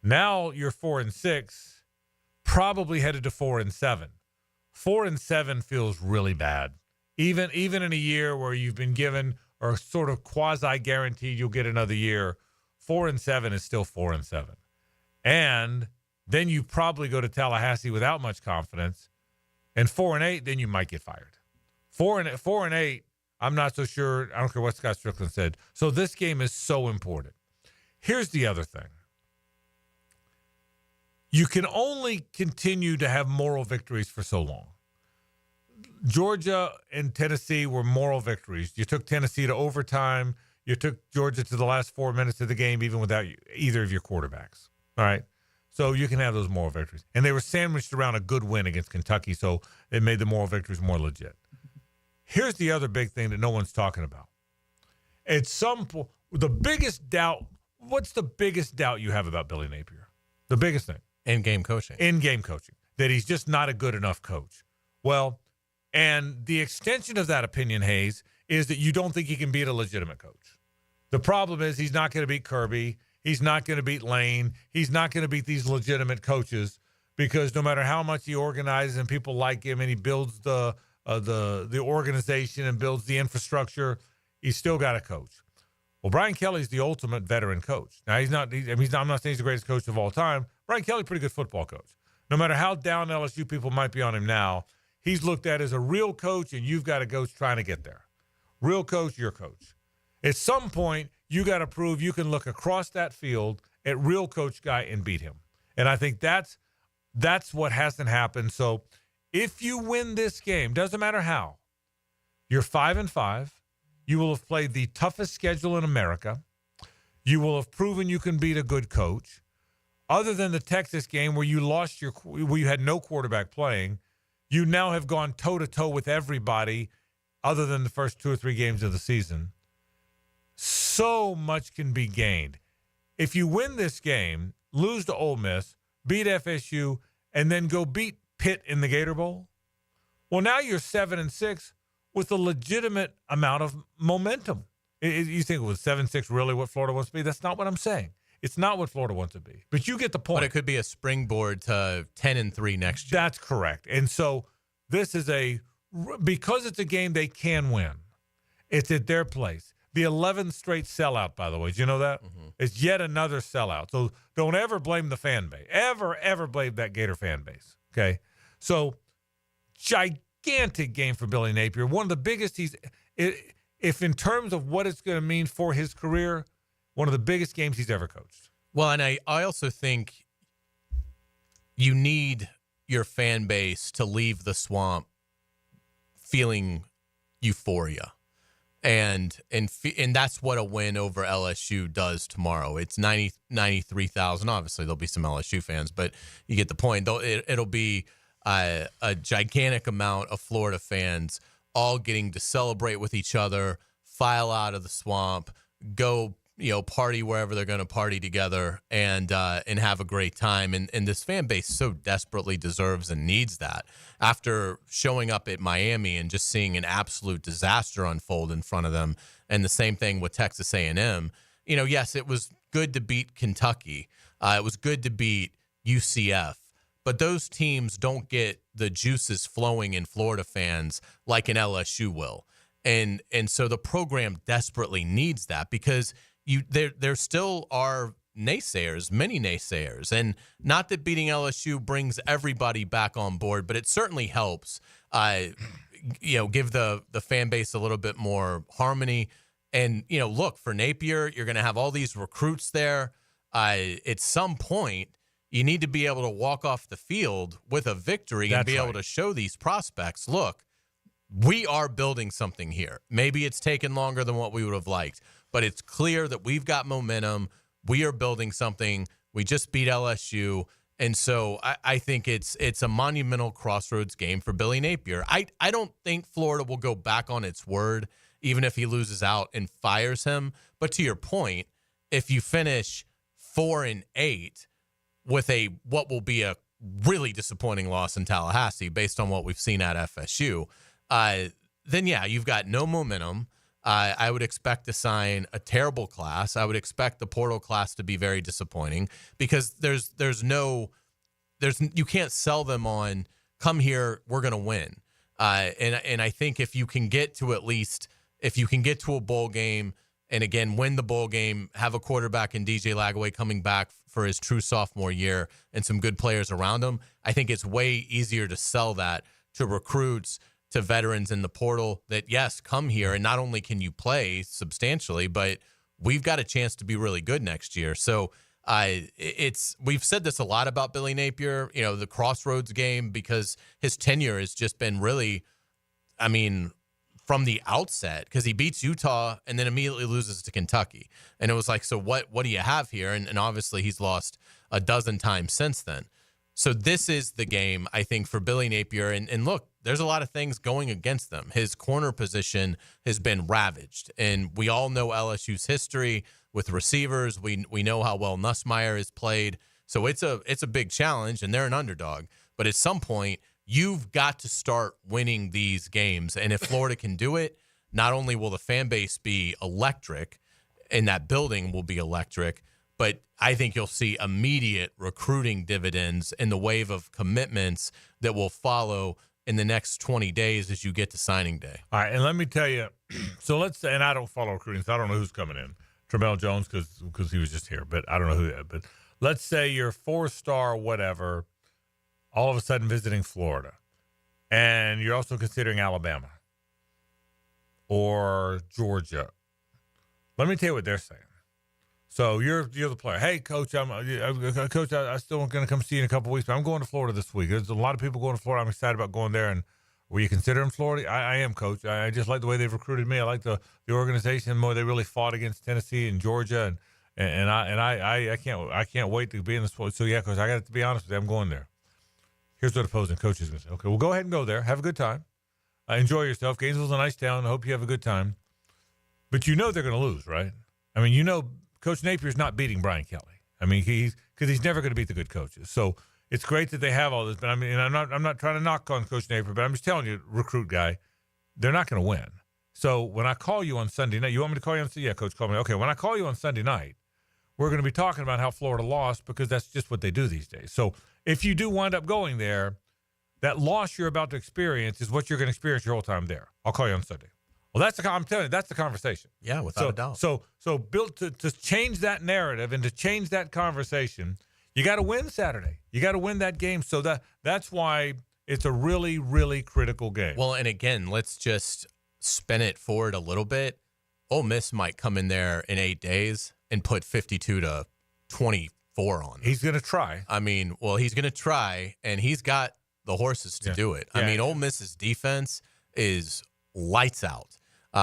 now you're 4-6, probably headed to 4-7. 4-7 feels really bad. Even in a year where you've been given or sort of quasi-guaranteed you'll get another year, 4-7 is still 4-7. And then you probably go to Tallahassee without much confidence. And 4-8, then you might get fired. 4-8, I'm not so sure. I don't care what Scott Strickland said. So this game is so important. Here's the other thing. You can only continue to have moral victories for so long. Georgia and Tennessee were moral victories. You took Tennessee to overtime. You took Georgia to the last 4 minutes of the game, even without either of your quarterbacks. All right? So you can have those moral victories. And they were sandwiched around a good win against Kentucky, so it made the moral victories more legit. Here's the other big thing that no one's talking about. At some point, the biggest doubt, what's the biggest doubt you have about Billy Napier? The biggest thing.
In-game coaching.
In-game coaching. That he's just not a good enough coach. Well, and the extension of that opinion, Hayes, is that you don't think he can beat a legitimate coach. The problem is he's not going to beat Kirby. He's not going to beat Lane. He's not going to beat these legitimate coaches because no matter how much he organizes and people like him and he builds the organization and builds the infrastructure, he's still got a coach. Well, Brian Kelly's the ultimate veteran coach. Now, I'm not saying he's the greatest coach of all time. Brian Kelly, pretty good football coach. No matter how down LSU people might be on him now, he's looked at as a real coach, and you've got a coach trying to get there. Real coach, your coach. At some point, you got to prove you can look across that field at real coach guy and beat him. And I think that's what hasn't happened. So if you win this game, doesn't matter how, you're 5-5. You will have played the toughest schedule in America. You will have proven you can beat a good coach. Other than the Texas game where you had no quarterback playing, you now have gone toe-to-toe with everybody other than the first 2 or 3 games of the season. So much can be gained. If you win this game, lose to Ole Miss, beat FSU, and then go beat Pitt in the Gator Bowl, well, now you're 7-6 with a legitimate amount of momentum. You think it was 7-6 really what Florida wants to be? That's not what I'm saying. It's not what Florida wants to be. But you get the point.
But it could be a springboard to 10-3 next year.
That's correct. And so this is because it's a game they can win, it's at their place. The 11th straight sellout, by the way. Did you know that?
Mm-hmm.
It's yet another sellout. So don't ever blame the fan base. Ever blame that Gator fan base. Okay? So gigantic game for Billy Napier. One of the biggest if in terms of what it's going to mean for his career, one of the biggest games he's ever coached.
Well, and I also think you need your fan base to leave the swamp feeling euphoria. And that's what a win over LSU does tomorrow. It's 93,000. Obviously, there'll be some LSU fans, but you get the point. It'll be a gigantic amount of Florida fans all getting to celebrate with each other, file out of the swamp, go party wherever they're going to party together, and have a great time. And this fan base so desperately deserves and needs that. After showing up at Miami and just seeing an absolute disaster unfold in front of them, and the same thing with Texas A&M. Yes, it was good to beat Kentucky. It was good to beat UCF. But those teams don't get the juices flowing in Florida fans like an LSU will. And so the program desperately needs that, because there still are naysayers, many naysayers. And not that beating LSU brings everybody back on board, but it certainly helps, give the fan base a little bit more harmony. And, look, for Napier, you're going to have all these recruits there. At some point, you need to be able to walk off the field with a victory and be able to show these prospects, look, we are building something here. Maybe it's taken longer than what we would have liked, but it's clear that we've got momentum. We are building something. We just beat LSU. And so I think it's a monumental crossroads game for Billy Napier. I don't think Florida will go back on its word, even if he loses out and fires him. But to your point, if you finish 4-8 with what will be a really disappointing loss in Tallahassee based on what we've seen at FSU, then yeah, you've got no momentum. I would expect to sign a terrible class. I would expect the portal class to be very disappointing, because you can't sell them on, come here, we're going to win. And I think if you can get to a bowl game, and again, win the bowl game, have a quarterback in DJ Lagaway coming back for his true sophomore year and some good players around him, I think it's way easier to sell that to recruits, to veterans in the portal, that, yes, come here, and not only can you play substantially, but we've got a chance to be really good next year. So we've said this a lot about Billy Napier, the crossroads game, because his tenure has just been really, from the outset, because he beats Utah and then immediately loses to Kentucky. And it was like, so what do you have here? And obviously he's lost a dozen times since then. So this is the game, I think, for Billy Napier. And look, there's a lot of things going against them. His corner position has been ravaged. And we all know LSU's history with receivers. We know how well Nussmeier has played. So it's a big challenge, and they're an underdog. But at some point, you've got to start winning these games. And if Florida can do it, not only will the fan base be electric, and that building will be electric, but I think you'll see immediate recruiting dividends in the wave of commitments that will follow in the next 20 days as you get to signing day.
All right, and let me tell you, so and I don't follow recruiting, so I don't know who's coming in. Tramel Jones, because he was just here, but I don't know who that. But let's say you're 4-star whatever, all of a sudden visiting Florida, and you're also considering Alabama or Georgia. Let me tell you what they're saying. So you're the player. Hey, coach, I'm still going to come see you in a couple of weeks, but I'm going to Florida this week. There's a lot of people going to Florida. I'm excited about going there. And were you considering Florida? I am, coach. I just like the way they've recruited me. I like the organization more. They really fought against Tennessee and Georgia, and I can't wait to be in the sport. So yeah, coach, I got to be honest with you. I'm going there. Here's what opposing coach is going to say. Okay, well, go ahead and go there. Have a good time. Enjoy yourself. Gainesville's a nice town. I hope you have a good time. But they're going to lose, right? Coach Napier's not beating Brian Kelly. Because he's never going to beat the good coaches. So it's great that they have all this. But I'm not trying to knock on Coach Napier, but I'm just telling you, recruit guy, they're not going to win. So when I call you on Sunday night, you want me to call you on Sunday? Yeah, coach, call me. Okay, when I call you on Sunday night, we're going to be talking about how Florida lost, because that's just what they do these days. So if you do wind up going there, that loss you're about to experience is what you're going to experience your whole time there. I'll call you on Sunday. Well, I'm telling you, that's the conversation.
Yeah, without a doubt.
So built to change that narrative and to change that conversation, you got to win Saturday. You got to win that game. So that's why it's a really, really critical game.
Well, and again, let's just spin it forward a little bit. Ole Miss might come in there in 8 days and put 52-24 on them.
He's going to try.
I mean, well, he's going to try, and he's got the horses to do it. I mean, Ole Miss's defense is lights out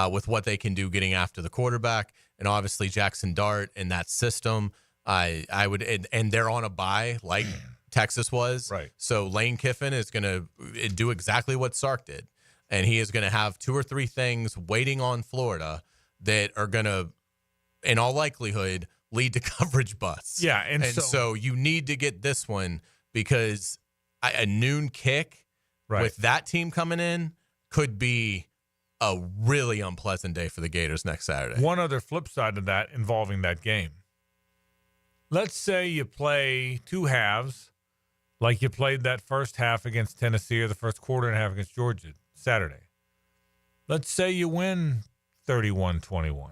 with what they can do getting after the quarterback, and obviously Jackson Dart in that system. I would, and they're on a bye like Texas was.
Right.
So Lane Kiffin is going to do exactly what Sark did, and he is going to have 2 or 3 things waiting on Florida that are going to, in all likelihood, lead to coverage busts.
Yeah, and
so you need to get this one because a noon kick with that team coming in could be a really unpleasant day for the Gators next Saturday.
One other flip side of that involving that game. Let's say you play 2 halves like you played that first half against Tennessee or the first quarter and a half against Georgia Saturday. Let's say you win 31-21.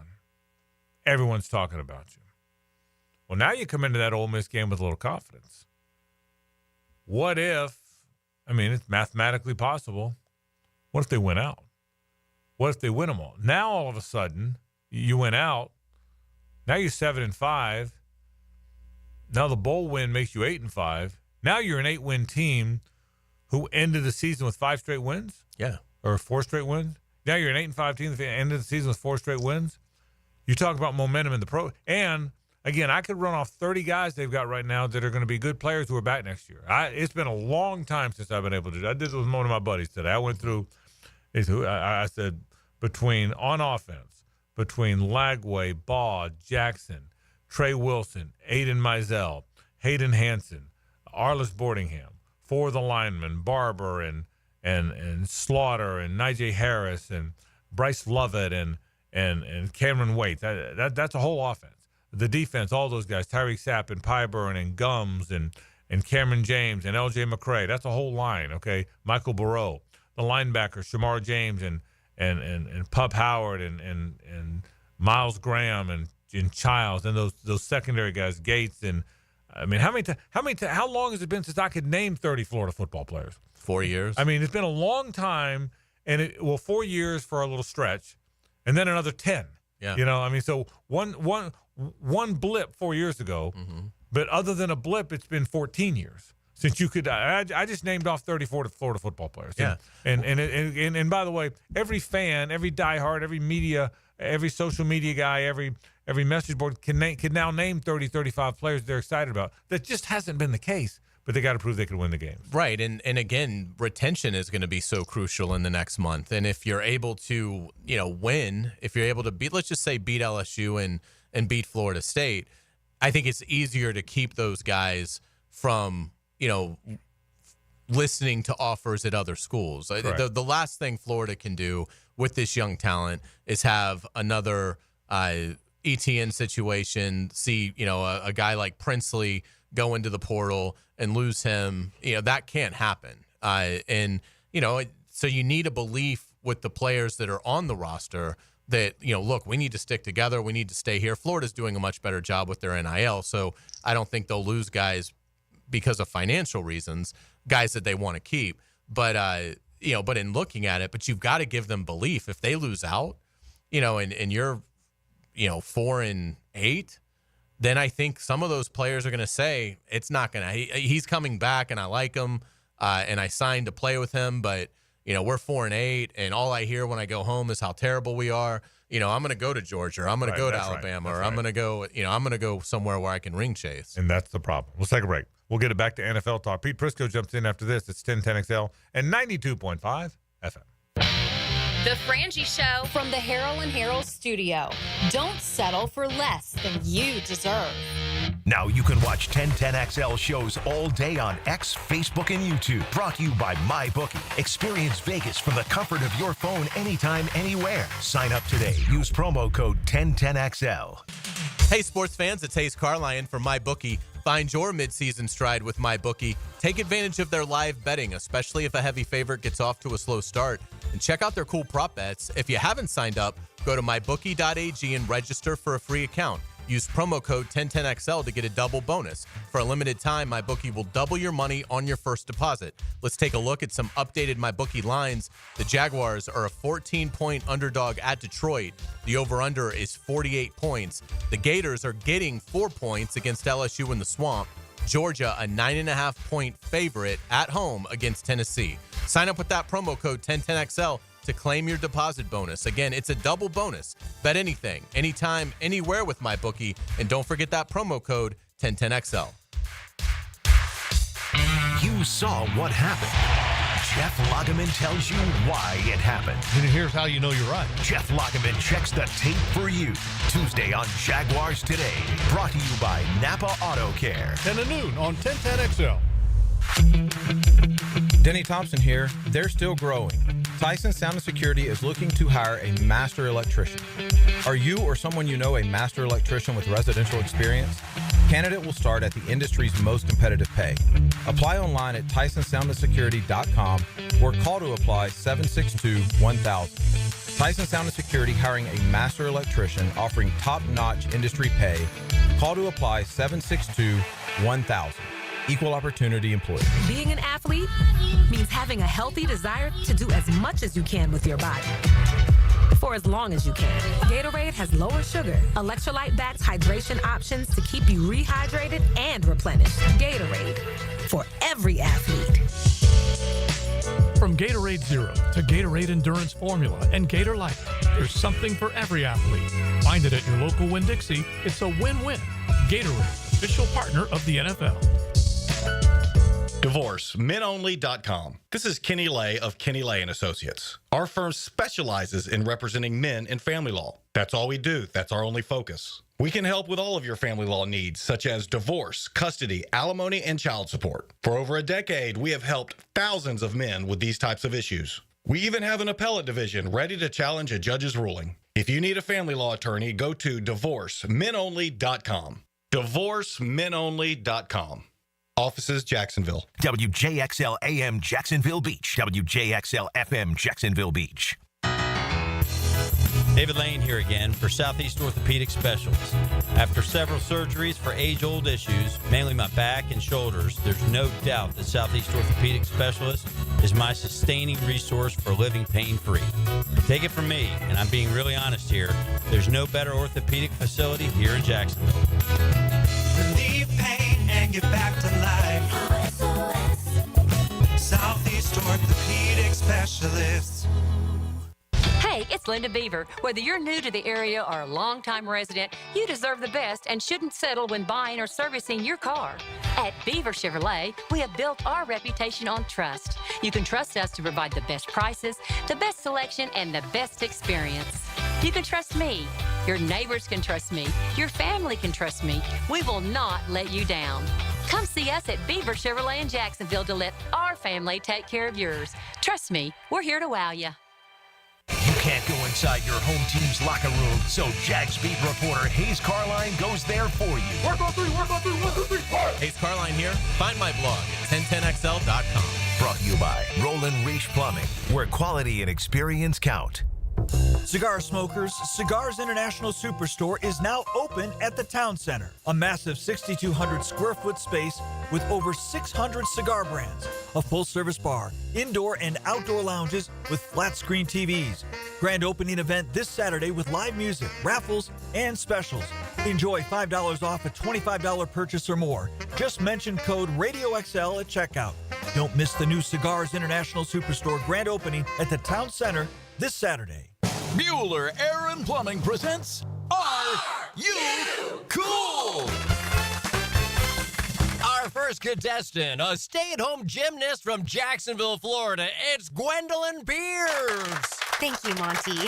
Everyone's talking about you. Well, now you come into that Ole Miss game with a little confidence. What if, I mean, it's mathematically possible. What if they win out? What if they win them all? Now, all of a sudden, you win out. Now you're 7-5. Now the bowl win makes you 8-5. Now you're an 8-win team who ended the season with 5 straight wins.
Yeah.
Or 4 straight wins. Now you're an 8-5 team that ended the season with 4 straight wins. You talk about momentum in the pro. And, again, I could run off 30 guys they've got right now that are going to be good players who are back next year. It's been a long time since I've been able to do that. I did this with one of my buddies today. I went through, I said, on offense, between Lagway, Baugh, Jackson, Trey Wilson, Aiden Mizell, Hayden Hansen, Arliss Boardingham, 4 of the linemen, Barber and Slaughter and Najee Harris and Bryce Lovett and Cameron Waite. That's a whole offense. The defense, all those guys, Tyreek Sapp and Pyburn and Gums and Cameron James and L.J. McCray. That's a whole line, okay? Michael Burrow. The linebackers, Shamar James and Pup Howard and Miles Graham and Childs and those secondary guys, Gates and I mean, how long has it been since I could name 30 Florida football players?
4 years.
I mean, it's been a long time, and 4 years for a little stretch, and then another 10.
Yeah.
You know, I mean, so one blip 4 years ago, but other than a blip, it's been 14 years since you could. I just named off 34 Florida football players.
Yeah.
And by the way, every fan, every diehard, every media, every social media guy, every message board can now name 30, 35 players they're excited about. That just hasn't been the case, but they got to prove they can win the games.
Right, and again, retention is going to be so crucial in the next month. And if you're able to, win, if you're able to beat, let's just say beat LSU and beat Florida State, I think it's easier to keep those guys from, listening to offers at other schools. The last thing Florida can do with this young talent is have another ETN situation, see, a guy like Princely go into the portal and lose him. That can't happen. So you need a belief with the players that are on the roster that, look, we need to stick together. We need to stay here. Florida's doing a much better job with their NIL, so I don't think they'll lose guys because of financial reasons, guys that they want to keep. But, but in looking at it, but you've got to give them belief. If they lose out, and you're, 4-8, then I think some of those players are going to say it's not going to. He's coming back, and I like him, and I signed to play with him. But we're 4-8, and all I hear when I go home is how terrible we are. I'm going to go to Georgia, or I'm going to go to Alabama, or I'm going to go. I'm going to go somewhere where I can ring chase.
And that's the problem. Let's take a break. We'll get it back to NFL talk. Pete Prisco jumps in after this. It's 1010XL and 92.5 FM.
The Frangie Show from the Harrell and Harrell studio. Don't settle for less than you deserve.
Now you can watch 1010XL shows all day on X, Facebook, and YouTube. Brought to you by MyBookie. Experience Vegas from the comfort of your phone anytime, anywhere. Sign up today. Use promo code 1010XL.
Hey, sports fans, it's Hays Carlyon for MyBookie. Find your midseason stride with MyBookie. Take advantage of their live betting, especially if a heavy favorite gets off to a slow start. And check out their cool prop bets. If you haven't signed up, go to mybookie.ag and register for a free account. Use promo code 1010XL to get a double bonus. For a limited time, MyBookie will double your money on your first deposit. Let's take a look at some updated MyBookie lines. The Jaguars are a 14-point underdog at Detroit. The over-under is 48 points. The Gators are getting 4 points against LSU in the Swamp. Georgia, a 9.5-point favorite at home against Tennessee. Sign up with that promo code 1010XL to claim your deposit bonus. Again, it's a double bonus. Bet anything, anytime, anywhere with MyBookie. And don't forget that promo code 1010XL.
You saw what happened. Jeff Lageman tells you why it happened.
And here's how you know you're right.
Jeff Lageman checks the tape for you. Tuesday on Jaguars Today. Brought to you by Napa Auto Care.
10 to noon on 1010XL.
Denny Thompson here. They're still growing. Tyson Sound and Security is looking to hire a master electrician. Are you or someone you know a master electrician with residential experience? Candidate will start at the industry's most competitive pay. Apply online at TysonSoundandSecurity.com or call to apply 762-1000. Tyson Sound and Security hiring a master electrician offering top-notch industry pay. Call to apply 762-1000. Equal opportunity employer.
Being an athlete means having a healthy desire to do as much as you can with your body for as long as you can. Gatorade has lower sugar, electrolyte-backed hydration options to keep you rehydrated and replenished. Gatorade, for every athlete.
From Gatorade Zero to Gatorade Endurance Formula and Gator Light, there's something for every athlete. Find it at your local Winn-Dixie. It's a win-win. Gatorade, official partner of the NFL.
DivorceMenOnly.com. This is Kenny Lay of Kenny Lay & Associates. Our firm specializes in representing men in family law. That's all we do. That's our only focus. We can help with all of your family law needs, such as divorce, custody, alimony, and child support. For over a decade, we have helped thousands of men with these types of issues. We even have an appellate division ready to challenge a judge's ruling. If you need a family law attorney, go to DivorceMenOnly.com. DivorceMenOnly.com. Offices, Jacksonville.
WJXL AM Jacksonville Beach. WJXL FM Jacksonville Beach.
David Lane here again for Southeast Orthopedic Specialists. After several surgeries for age-old issues, mainly my back and shoulders, there's no doubt that Southeast Orthopedic Specialist is my sustaining resource for living pain-free. Take it from me, and I'm being really honest here, there's no better orthopedic facility here in Jacksonville.
Relieve pain and get back to life. Southeast Orthopedic Specialists.
Hey, it's Linda Beaver. Whether you're new to the area or a longtime resident, you deserve the best and shouldn't settle when buying or servicing your car. At Beaver Chevrolet, we have built our reputation on trust. You can trust us to provide the best prices, the best selection, and the best experience. You can trust me. Your neighbors can trust me. Your family can trust me. We will not let you down. Come see us at Beaver Chevrolet in Jacksonville to let our family take care of yours. Trust me, we're here to wow you.
You can't go inside your home team's locker room, so Jags beat reporter Hays Carlyon goes there for you.
Work on three, 1, 2, 3, 4.
Hays Carlyon here. Find my blog at 1010XL.com.
Brought to you by Roland Reach Plumbing, where quality and experience count.
Cigar smokers, Cigars International Superstore is now open at the Town Center. A massive 6,200 square foot space with over 600 cigar brands. A full-service bar, indoor and outdoor lounges with flat-screen TVs. Grand opening event this Saturday with live music, raffles, and specials. Enjoy $5 off a $25 purchase or more. Just mention code RadioXL at checkout. Don't miss the new Cigars International Superstore grand opening at the Town Center this Saturday.
Mueller Air and Plumbing presents Are You Cool?
Our first contestant, a stay-at-home gymnast from Jacksonville, Florida. It's Gwendolyn Beers.
Thank you, Monty.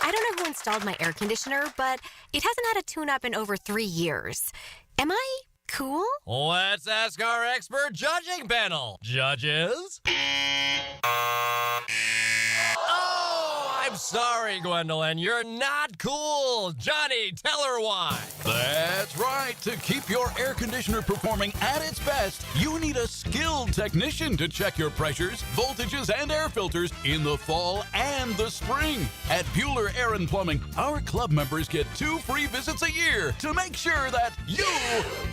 I don't know who installed my air conditioner, but it hasn't had a tune-up in over 3 years. Am I cool?
Let's ask our expert judging panel. Judges? Oh, I I'm sorry, Gwendolyn. You're not cool. Johnny, tell her why.
That's right. To keep your air conditioner performing at its best, you need a skilled technician to check your pressures, voltages, and air filters in the fall and the spring. At Bueller Air and Plumbing, our club members get 2 free visits a year to make sure that you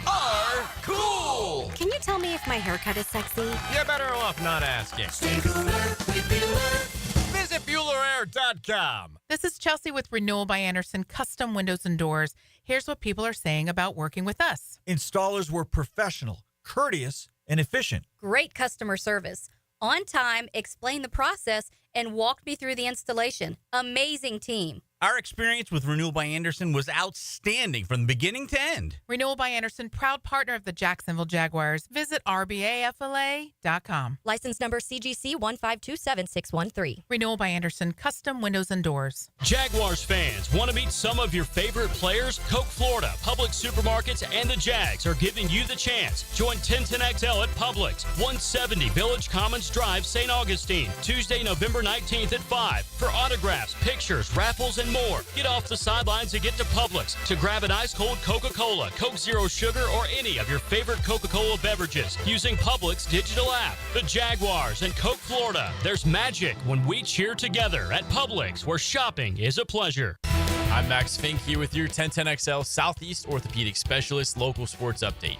are cool.
Can you tell me if my haircut is sexy?
You're better off not asking.
Stay cooler with Bueller.
Visit BuellerAir.com.
This is Chelsea with Renewal by Anderson Custom Windows and Doors. Here's what people are saying about working with us.
Installers were professional, courteous, and efficient.
Great customer service. On time, explained the process, and walked me through the installation. Amazing team.
Our experience with Renewal by Anderson was outstanding from beginning to end.
Renewal by Anderson, proud partner of the Jacksonville Jaguars. Visit rbafla.com.
License number CGC 1527613.
Renewal by Anderson, custom windows and doors.
Jaguars fans, want to meet some of your favorite players? Coke Florida, Publix Supermarkets, and the Jags are giving you the chance. Join 1010XL at Publix, 170 Village Commons Drive, St. Augustine, Tuesday, November 19th at 5. For autographs, pictures, raffles, and more. Get off the sidelines and get to Publix to grab an ice-cold Coca-Cola, Coke Zero Sugar, or any of your favorite Coca-Cola beverages using Publix digital app. The Jaguars and Coke Florida. There's magic when we cheer together at Publix, where shopping is a pleasure.
I'm Max Fink here with your 1010XL Southeast Orthopedic Specialist local sports update.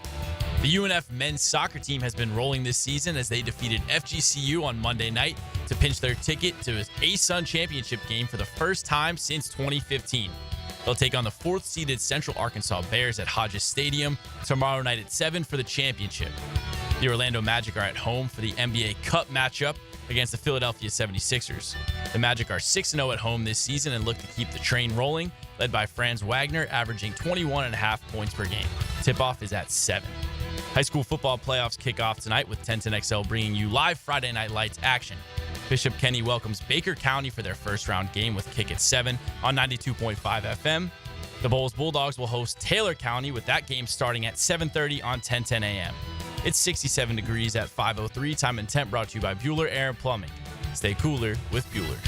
The UNF men's soccer team has been rolling this season as they defeated FGCU on Monday night to pinch their ticket to his ASUN championship game for the first time since 2015. They'll take on the 4th-seeded Central Arkansas Bears at Hodges Stadium tomorrow night at 7 for the championship. The Orlando Magic are at home for the NBA Cup matchup against the Philadelphia 76ers. The Magic are 6-0 at home this season and look to keep the train rolling, led by Franz Wagner, averaging 21.5 points per game. Tip-off is at 7. High school football playoffs kick off tonight with 1010XL bringing you live Friday Night Lights action. Bishop Kenny welcomes Baker County for their first-round game with kick at 7 on 92.5 FM. The Bulls Bulldogs will host Taylor County with that game starting at 7:30 on 1010 AM. It's 67 degrees at 5:03. Time and temp brought to you by Bueller Air and Plumbing. Stay cooler with Bueller.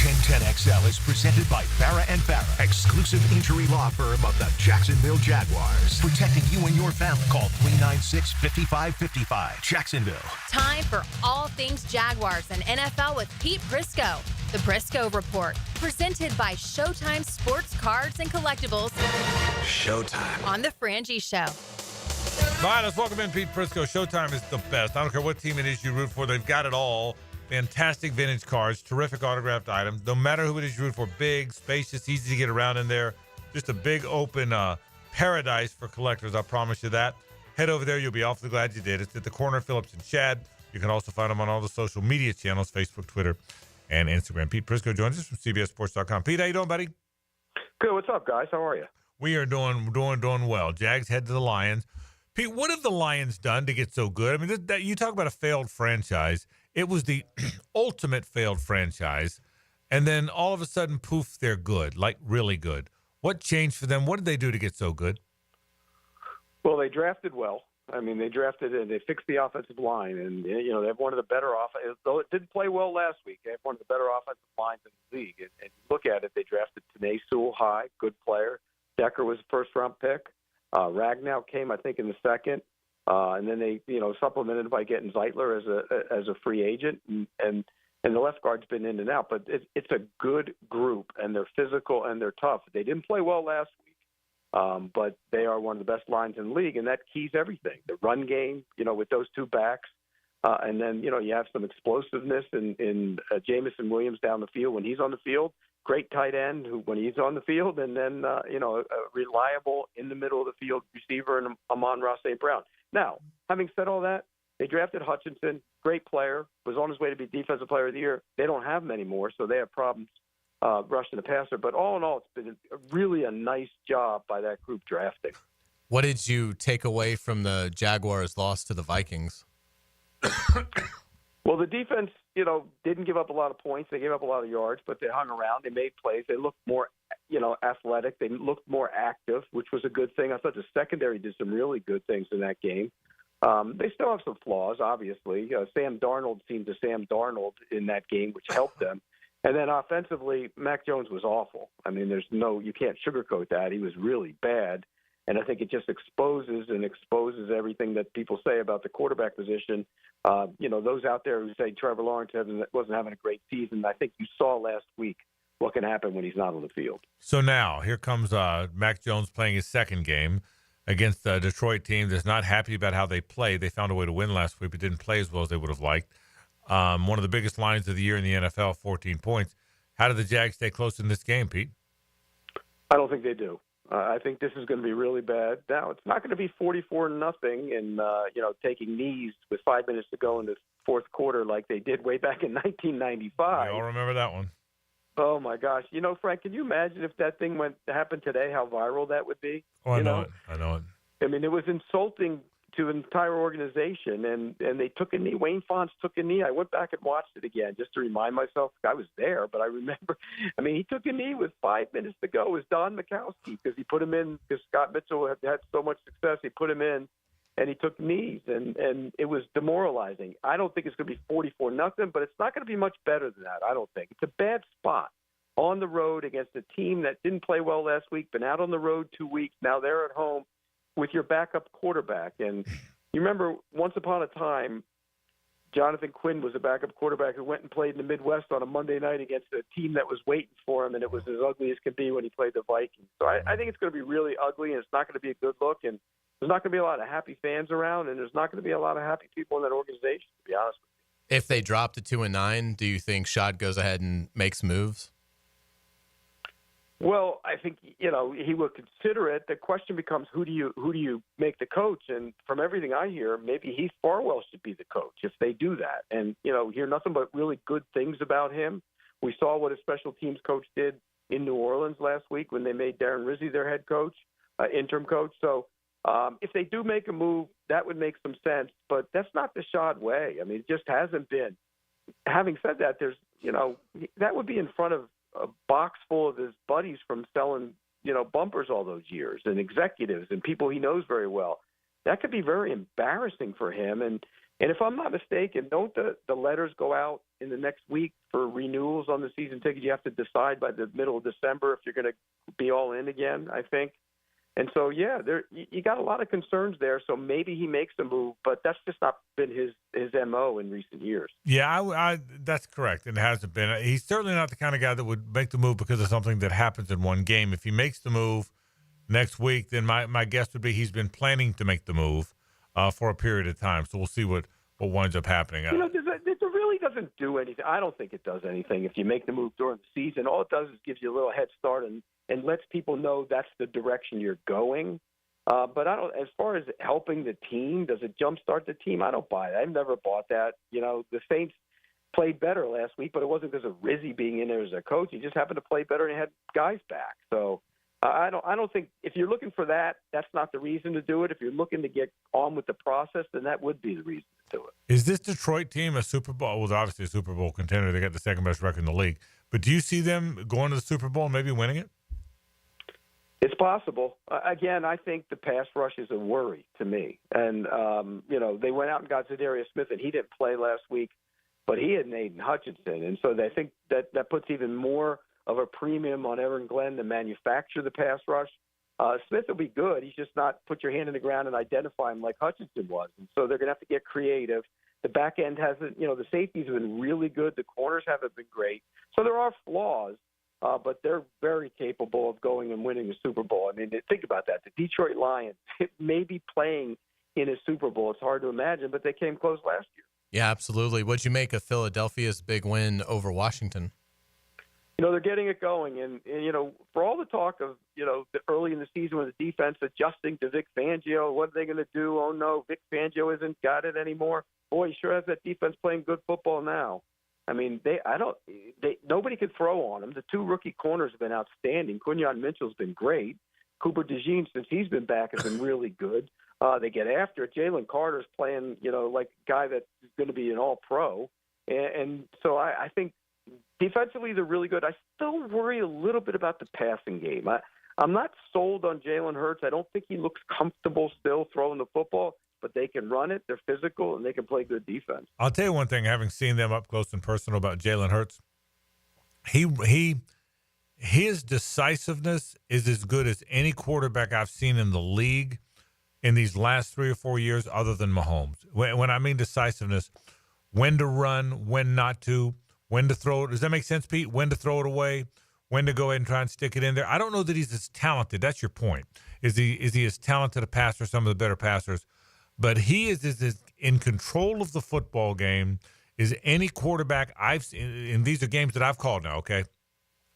1010XL is presented by Farrah & Farrah, exclusive injury law firm of the Jacksonville Jaguars. Protecting you and your family. Call 396-5555. Jacksonville.
Time for all things Jaguars and NFL with Pete Prisco. The Prisco Report, presented by Showtime Sports Cards and Collectibles.
Showtime.
On the Frangie Show.
All right, let's welcome in Pete Prisco. Showtime is the best. I don't care what team it is you root for. They've got it all. Fantastic vintage cards, terrific autographed items. No matter who it is you root for, big, spacious, easy to get around in there. Just a big, open paradise for collectors. I promise you that. Head over there. You'll be awfully glad you did. It's at the corner of Phillips and Shad. You can also find them on all the social media channels, Facebook, Twitter, and Instagram. Pete Prisco joins us from CBSSports.com. Pete, how you doing, buddy?
Good. What's up, guys? How are you?
We are doing well. Jags head to the Lions. Pete, what have the Lions done to get so good? I mean, you talk about a failed franchise. It was the ultimate failed franchise. And then all of a sudden, poof, they're good, like really good. What changed for them? What did they do to get so good?
Well, they drafted well. I mean, they drafted and they fixed the offensive line. And, they have one of the better offensive, though it didn't play well last week, they have one of the better offensive lines in the league. And look at it, they drafted Tanae Sewell high, good player. Decker was a first-round pick. Ragnow came, I think, in the second. And then they, supplemented by getting Zeitler as a free agent, and the left guard's been in and out. But it's a good group, and they're physical and they're tough. They didn't play well last week, but they are one of the best lines in the league, and that keys everything. The run game, with those two backs, and then you have some explosiveness in Jamison Williams down the field when he's on the field. Great tight end when he's on the field, and then a reliable in the middle of the field receiver and Amon-Ra St. Brown. Now, having said all that, they drafted Hutchinson, great player, was on his way to be Defensive Player of the Year. They don't have many more, so they have problems rushing the passer. But all in all, it's been really a nice job by that group drafting.
What did you take away from the Jaguars' loss to the Vikings?
Well, the defense, didn't give up a lot of points. They gave up a lot of yards, but they hung around. They made plays. They looked more, athletic. They looked more active, which was a good thing. I thought the secondary did some really good things in that game. They still have some flaws, obviously. Sam Darnold seemed to Sam Darnold in that game, which helped them. And then offensively, Mac Jones was awful. I mean, you can't sugarcoat that. He was really bad. And I think it just exposes everything that people say about the quarterback position. Those out there who say Trevor Lawrence wasn't having a great season, I think you saw last week what can happen when he's not on the field.
So now here comes Mac Jones playing his second game against a Detroit team that's not happy about how they played. They found a way to win last week, but didn't play as well as they would have liked. One of the biggest lines of the year in the NFL, 14 points. How did the Jags stay close in this game, Pete?
I don't think they do. I think this is going to be really bad. Now, it's not going to be 44-0 and, taking knees with 5 minutes to go in the fourth quarter like they did way back in 1995.
I all remember that one.
Oh, my gosh. Frank, can you imagine if that thing happened today, how viral that would be?
Oh, I know it.
I mean, it was insulting to an entire organization, and they took a knee. Wayne Fontes took a knee. I went back and watched it again just to remind myself. I was there, but I remember. I mean, he took a knee with 5 minutes to go. It was Don Mikowski because he put him in because Scott Mitchell had so much success. He put him in, and he took knees, and it was demoralizing. I don't think it's going to be 44-0, but it's not going to be much better than that, I don't think. It's a bad spot on the road against a team that didn't play well last week, been out on the road 2 weeks. Now they're at home with your backup quarterback. And you remember once upon a time, Jonathan Quinn was a backup quarterback who went and played in the Midwest on a Monday night against a team that was waiting for him, and it was as ugly as could be when he played the Vikings. So I think it's going to be really ugly, and it's not going to be a good look, and there's not going to be a lot of happy fans around, and there's not going to be a lot of happy people in that organization, to be honest with you.
If they drop to 2-9, do you think Shad goes ahead and makes moves?
Well, I think he will consider it. The question becomes who do you make the coach? And from everything I hear, maybe Heath Farwell should be the coach if they do that. And hear nothing but really good things about him. We saw what a special teams coach did in New Orleans last week when they made Darren Rizzi their head coach, interim coach. So if they do make a move, that would make some sense. But that's not the Shad way. I mean, it just hasn't been. Having said that, there's that would be in front of a box full of his buddies from selling, bumpers all those years and executives and people he knows very well. That could be very embarrassing for him. And if I'm not mistaken, don't the letters go out in the next week for renewals on the season ticket? You have to decide by the middle of December if you're going to be all in again, I think. And so, you got a lot of concerns there. So maybe he makes a move, but that's just not been his MO in recent years.
Yeah, that's correct. It hasn't been. He's certainly not the kind of guy that would make the move because of something that happens in one game. If he makes the move next week, then my guess would be he's been planning to make the move for a period of time. So we'll see what winds up happening.
It really doesn't do anything. I don't think it does anything if you make the move during the season. All it does is gives you a little head start and lets people know that's the direction you're going. But I don't. As far as helping the team, does it jumpstart the team? I don't buy that. I've never bought that. The Saints played better last week, but it wasn't because of Rizzi being in there as a coach. He just happened to play better and had guys back. So I don't think if you're looking for that, that's not the reason to do it. If you're looking to get on with the process, then that would be the reason to do it.
Is this Detroit team a Super Bowl? Well, obviously a Super Bowl contender. They got the second best record in the league. But do you see them going to the Super Bowl and maybe winning it?
It's possible. Again, I think the pass rush is a worry to me. And, they went out and got Zadarius Smith, and he didn't play last week, but he had Aiden Hutchinson. And so I think that puts even more of a premium on Aaron Glenn to manufacture the pass rush. Smith will be good. He's just not put your hand in the ground and identify him like Hutchinson was. And so they're going to have to get creative. The back end hasn't, the safeties have been really good. The corners haven't been great. So there are flaws. But they're very capable of going and winning a Super Bowl. I mean, think about that. The Detroit Lions may be playing in a Super Bowl. It's hard to imagine, but they came close last year.
Yeah, absolutely. What'd you make of Philadelphia's big win over Washington?
They're getting it going. And for all the talk of, early in the season with the defense adjusting to Vic Fangio, what are they going to do? Oh, no, Vic Fangio isn't got it anymore. Boy, he sure has that defense playing good football now. I mean, nobody could throw on them. The two rookie corners have been outstanding. Quinyon Mitchell's been great. Cooper DeJean, since he's been back, has been really good. They get after it. Jalen Carter's playing, like a guy that's going to be an all-pro. And so I think defensively they're really good. I still worry a little bit about the passing game. I'm not sold on Jalen Hurts. I don't think he looks comfortable still throwing the football. but they can run it. They're physical, and they can play good defense.
I'll tell you one thing, having seen them up close and personal about Jalen Hurts, his decisiveness is as good as any quarterback I've seen in the league in these last 3 or 4 years other than Mahomes. When I mean decisiveness, when to run, when not to, when to throw it. Does that make sense, Pete? When to throw it away, when to go ahead and try and stick it in there. I don't know that he's as talented. That's your point. Is he as talented a passer, some of the better passers? But he is as in control of the football game as any quarterback I've seen. And these are games that I've called now, okay?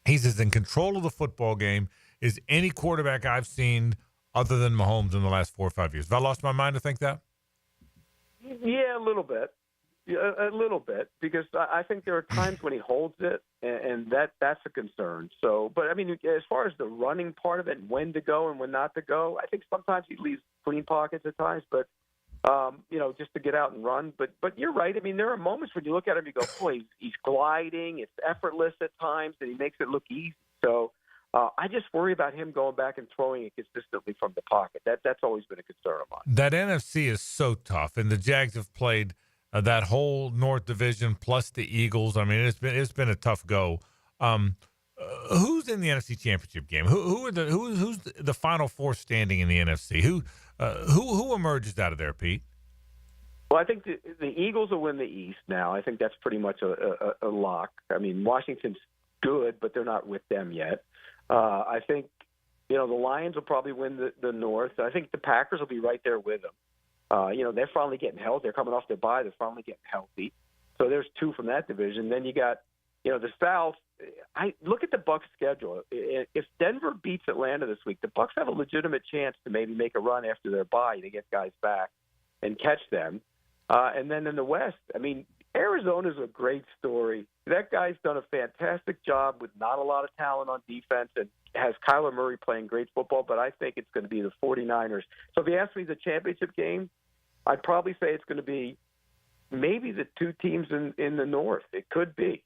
He's as in control of the football game as any quarterback I've seen other than Mahomes in the last 4 or 5 years. Have I lost my mind to think that?
Yeah, a little bit. Yeah, a little bit, because I think there are times when he holds it, and that's a concern. So, but I mean, as far as the running part of it, when to go and when not to go, I think sometimes he leaves clean pockets at times, but just to get out and run. But you're right. I mean, there are moments when you look at him, you go, boy, he's gliding. It's effortless at times, and he makes it look easy. So I just worry about him going back and throwing it consistently from the pocket. That's always been a concern of mine.
That NFC is so tough, and the Jags have played that whole North Division plus the Eagles. I mean, it's been a tough go. Who's in the NFC Championship game? Who's the Final Four standing in the NFC? Who emerges out of there, Pete?
Well, I think the Eagles will win the East now. I think that's pretty much a lock. I mean, Washington's good, but they're not with them yet. I think, the Lions will probably win the North. I think the Packers will be right there with them. They're finally getting healthy. They're coming off their bye. They're finally getting healthy. So there's 2 from that division. Then you got, the South. I look at the Bucs' schedule. If Denver beats Atlanta this week, the Bucs have a legitimate chance to maybe make a run after their bye to get guys back and catch them. And then in the West, I mean, Arizona's a great story. That guy's done a fantastic job with not a lot of talent on defense and has Kyler Murray playing great football, but I think it's going to be the 49ers. So if you ask me the championship game, I'd probably say it's going to be maybe the 2 teams in the North. It could be.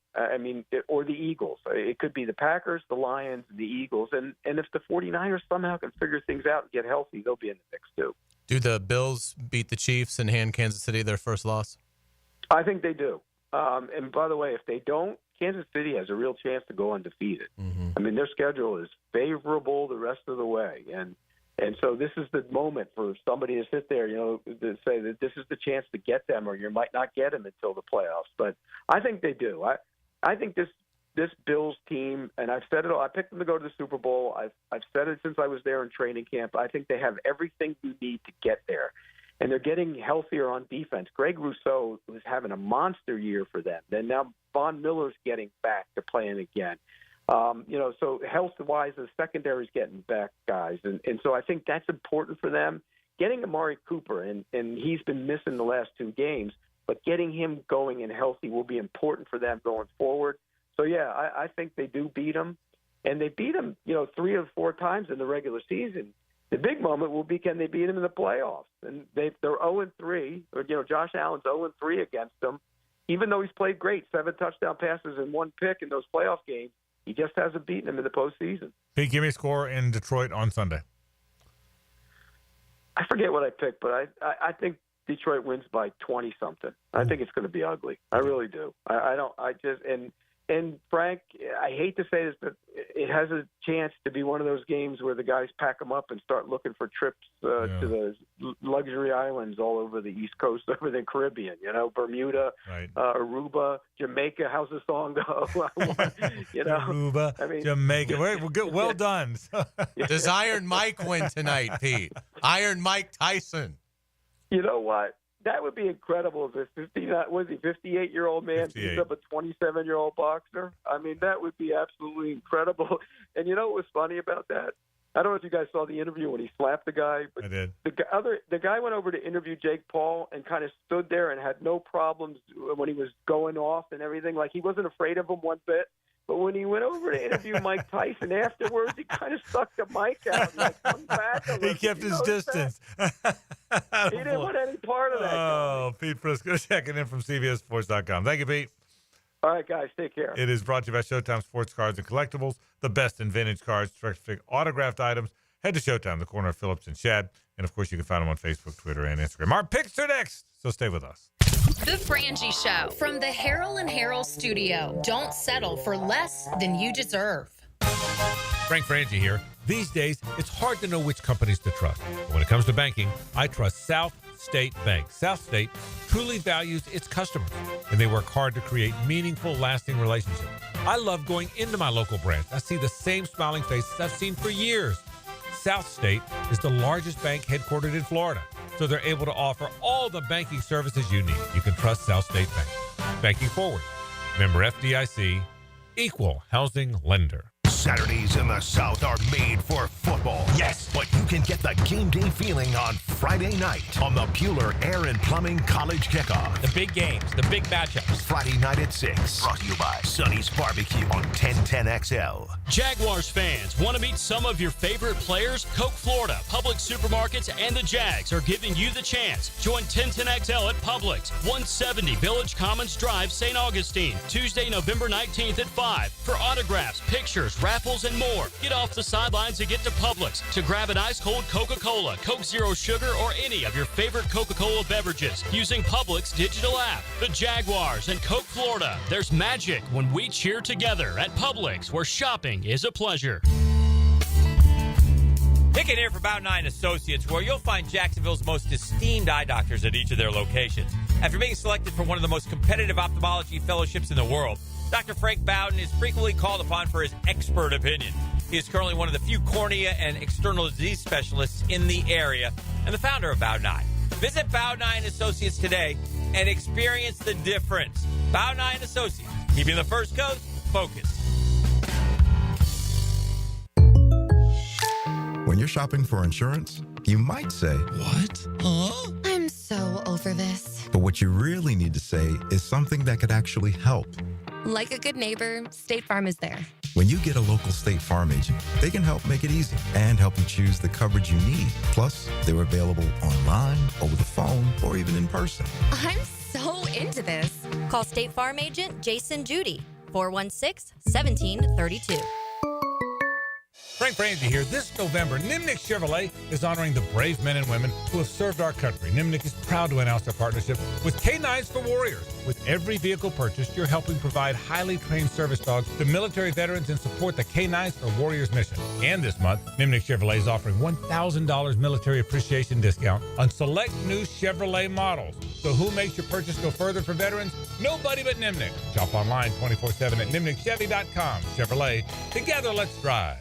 Or the Eagles. It could be the Packers, the Lions, the Eagles. And if the 49ers somehow can figure things out and get healthy, they'll be in the mix too.
Do the Bills beat the Chiefs and hand Kansas City their first loss?
I think they do. And by the way, if they don't, Kansas City has a real chance to go undefeated. Mm-hmm. I mean, their schedule is favorable the rest of the way. And so this is the moment for somebody to sit there, to say that this is the chance to get them, or you might not get them until the playoffs. But I think they do. I think this Bills team, and I've said it all, I picked them to go to the Super Bowl. I've said it since I was there in training camp. I think they have everything you need to get there. And they're getting healthier on defense. Greg Rousseau was having a monster year for them. Then now Von Miller's getting back to playing again. So health-wise, the secondary's getting back, guys. And so I think that's important for them. Getting Amari Cooper, and he's been missing the last 2 games, but getting him going and healthy will be important for them going forward. So, yeah, I think they do beat them. And they beat them, 3 or 4 times in the regular season. The big moment will be, can they beat them in the playoffs? And they're 0-3. Or, Josh Allen's 0-3 against them. Even though he's played great, 7 touchdown passes and 1 pick in those playoff games, he just hasn't beaten them in the postseason.
Pete, give me a score in Detroit on Sunday.
I forget what I picked, but I think Detroit wins by 20-something. I think it's going to be ugly. I really do. And Frank, I hate to say this, but it has a chance to be one of those games where the guys pack them up and start looking for trips to the luxury islands all over the East Coast, over the Caribbean, Bermuda,
right.
Aruba, Jamaica. How's the song go?
Aruba, Jamaica. We're good. Well done.
Does Iron Mike win tonight, Pete? Iron Mike Tyson.
You know what? That would be incredible if a 58-year-old man beats up a 27-year-old boxer. I mean, that would be absolutely incredible. And you know what was funny about that? I don't know if you guys saw the interview when he slapped the guy. But
I did.
The guy went over to interview Jake Paul and kind of stood there and had no problems when he was going off and everything. Like, he wasn't afraid of him one bit. But when he went over to interview Mike Tyson afterwards, he kind of stuck the mic out and come back.
He kept his distance.
He didn't want any part of that.
Oh, Pete Prisco checking in from CBSSports.com. Thank you, Pete.
All right, guys, take care.
It is brought to you by Showtime Sports Cards and Collectibles, the best in vintage cards, specific autographed items, Head to Showtime, the corner of Phillips and Shad. And, of course, you can find them on Facebook, Twitter, and Instagram. Our picks are next, so stay with us.
The Frangie Show from the Harold and Harold studio. Don't settle for less than you deserve.
Frank Frangie here. These days, it's hard to know which companies to trust. But when it comes to banking, I trust South State Bank. South State truly values its customers, and they work hard to create meaningful, lasting relationships. I love going into my local branch. I see the same smiling faces I've seen for years. South State is the largest bank headquartered in Florida, so they're able to offer all the banking services you need. You can trust South State Bank. Banking forward. Member FDIC, equal housing lender.
Saturdays in the South are made for football. Yes, but you can get the game day feeling on Friday night on the Bueller Air and Plumbing College Kickoff.
The big games, the big matchups.
Friday night at 6. Brought to you by Sonny's Barbecue on 1010XL.
Jaguars fans, want to meet some of your favorite players? Coke Florida, Publix Supermarkets, and the Jags are giving you the chance. Join 1010XL at Publix, 170 Village Commons Drive, St. Augustine, Tuesday, November 19th at 5. For autographs, pictures, raffles, and more. Get off the sidelines and get to Publix to grab an ice-cold Coca-Cola, Coke Zero Sugar, or any of your favorite Coca-Cola beverages using Publix digital app. The Jaguars and Coke Florida. There's magic when we cheer together at Publix, where shopping is a pleasure.
Pick it here for About 9 Associates, where you'll find Jacksonville's most esteemed eye doctors at each of their locations. After being selected for one of the most competitive ophthalmology fellowships in the world, Dr. Frank Bowden is frequently called upon for his expert opinion. He is currently one of the few cornea and external disease specialists in the area and the founder of Bow 9. Visit Bow 9 Associates today and experience the difference. Bow 9 Associates, keeping the First Coast focused.
When you're shopping for insurance, you might say, "What? Huh?"
I'm so over this.
But what you really need to say is something that could actually help.
Like a good neighbor, State Farm is there.
When you get a local State Farm agent, they can help make it easy and help you choose the coverage you need. Plus, they're available online, over the phone, or even in person.
I'm so into this.
Call State Farm agent Jason Judy, 416-1732.
Frank Frangie here. This November, Nimnik Chevrolet is honoring the brave men and women who have served our country. Nimnik is proud to announce their partnership with K9s for Warriors. With every vehicle purchased, you're helping provide highly trained service dogs to military veterans and support the K9s for Warriors mission. And this month, Nimnik Chevrolet is offering $1,000 military appreciation discount on select new Chevrolet models. So who makes your purchase go further for veterans? Nobody but Nimnik. Shop online 24/7 at nimnikchevy.com. Chevrolet, together let's drive.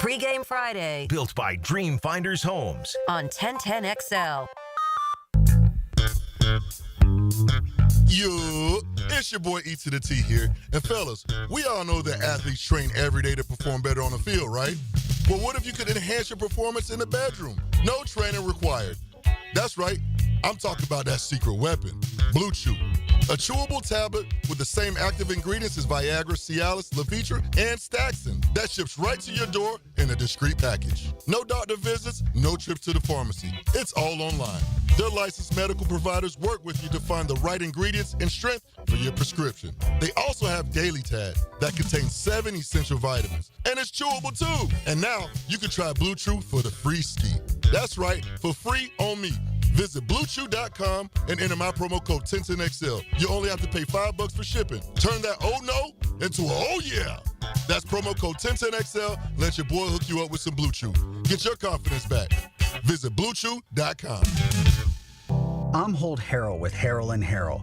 Pre-Game Friday.
Built by Dream Finders Homes.
On 1010XL.
Yo, it's your boy E to the T here. And fellas, we all know that athletes train every day to perform better on the field, right? But what if you could enhance your performance in the bedroom? No training required. That's right. I'm talking about that secret weapon, Blue Chew. A chewable tablet with the same active ingredients as Viagra, Cialis, Levitra, and Staxin that ships right to your door in a discreet package. No doctor visits, no trips to the pharmacy. It's all online. Their licensed medical providers work with you to find the right ingredients and strength for your prescription. They also have Daily Tad that contains 7 essential vitamins. And it's chewable too. And now you can try Blue Chew for the free ski. That's right, for free on me. Visit BlueChew.com and enter my promo code 1010XL. You only have to pay $5 for shipping. Turn that oh no into a oh yeah. That's promo code 1010XL. Let your boy hook you up with some Blue Chew. Get your confidence back. Visit BlueChew.com.
I'm Holt Harrell with Harrell & Harrell.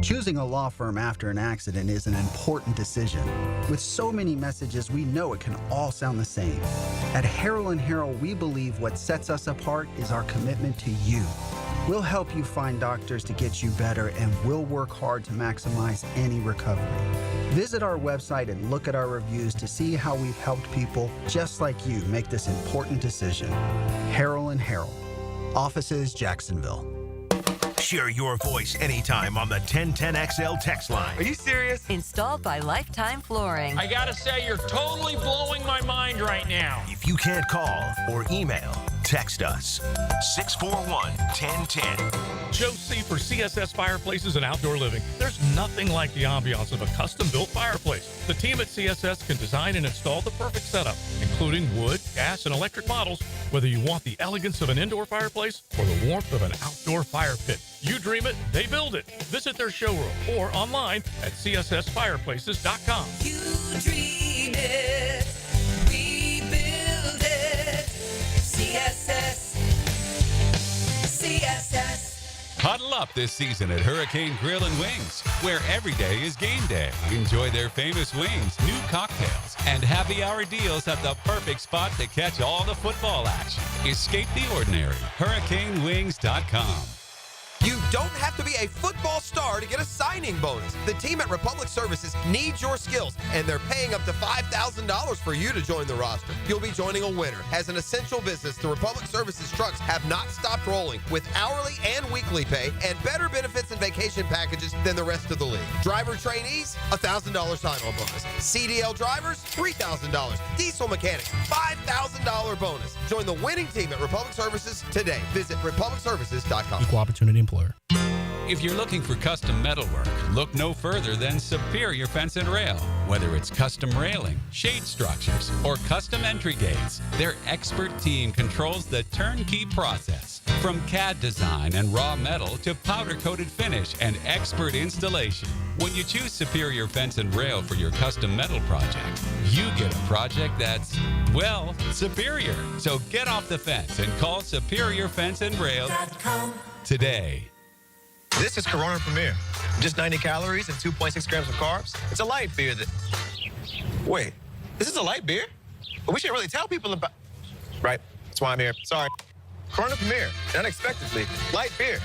Choosing a law firm after an accident is an important decision. With so many messages, we know it can all sound the same. At Harrell & Harrell, we believe what sets us apart is our commitment to you. We'll help you find doctors to get you better, and we'll work hard to maximize any recovery. Visit our website and look at our reviews to see how we've helped people just like you make this important decision. Harrell & Harrell. Offices, Jacksonville.
Share your voice anytime on the 1010XL text line.
Are you serious? Installed by Lifetime Flooring.
I gotta say, you're totally blowing my mind right now.
If you can't call or email, Text us 641-1010.
Joe C. for CSS Fireplaces and Outdoor Living. There's nothing like the ambiance of a custom-built fireplace. The team at CSS can design and install the perfect setup, including wood, gas, and electric models, whether you want the elegance of an indoor fireplace or the warmth of an outdoor fire pit. You dream it, they build it. Visit their showroom or online at cssfireplaces.com.
You dream it, we build it. CSS.
Huddle up this season at Hurricane Grill and Wings, where every day is game day. Enjoy their famous wings, new cocktails, and happy hour deals at the perfect spot to catch all the football action. Escape the ordinary. HurricaneWings.com.
You don't have to be a football star to get a signing bonus. The team at Republic Services needs your skills, and they're paying up to $5,000 for you to join the roster. You'll be joining a winner. As an essential business, the Republic Services trucks have not stopped rolling with hourly and weekly pay and better benefits and vacation packages than the rest of the league. Driver trainees, $1,000 sign-on bonus. CDL drivers, $3,000. Diesel mechanics, $5,000 bonus. Join the winning team at Republic Services today. Visit republicservices.com.
Equal opportunity employer.
If you're looking for custom metalwork, look no further than Superior Fence and Rail. Whether it's custom railing, shade structures, or custom entry gates, their expert team controls the turnkey process. From CAD design and raw metal to powder-coated finish and expert installation. When you choose Superior Fence and Rail for your custom metal project, you get a project that's, well, superior. So get off the fence and call Superior Fence and Rail today.
This is Corona Premier. Just 90 calories and 2.6 grams of carbs. It's a light beer that... Wait, this is a light beer? But we should really tell people about... Right, that's why I'm here. Sorry. Corona Premier, unexpectedly, light beer.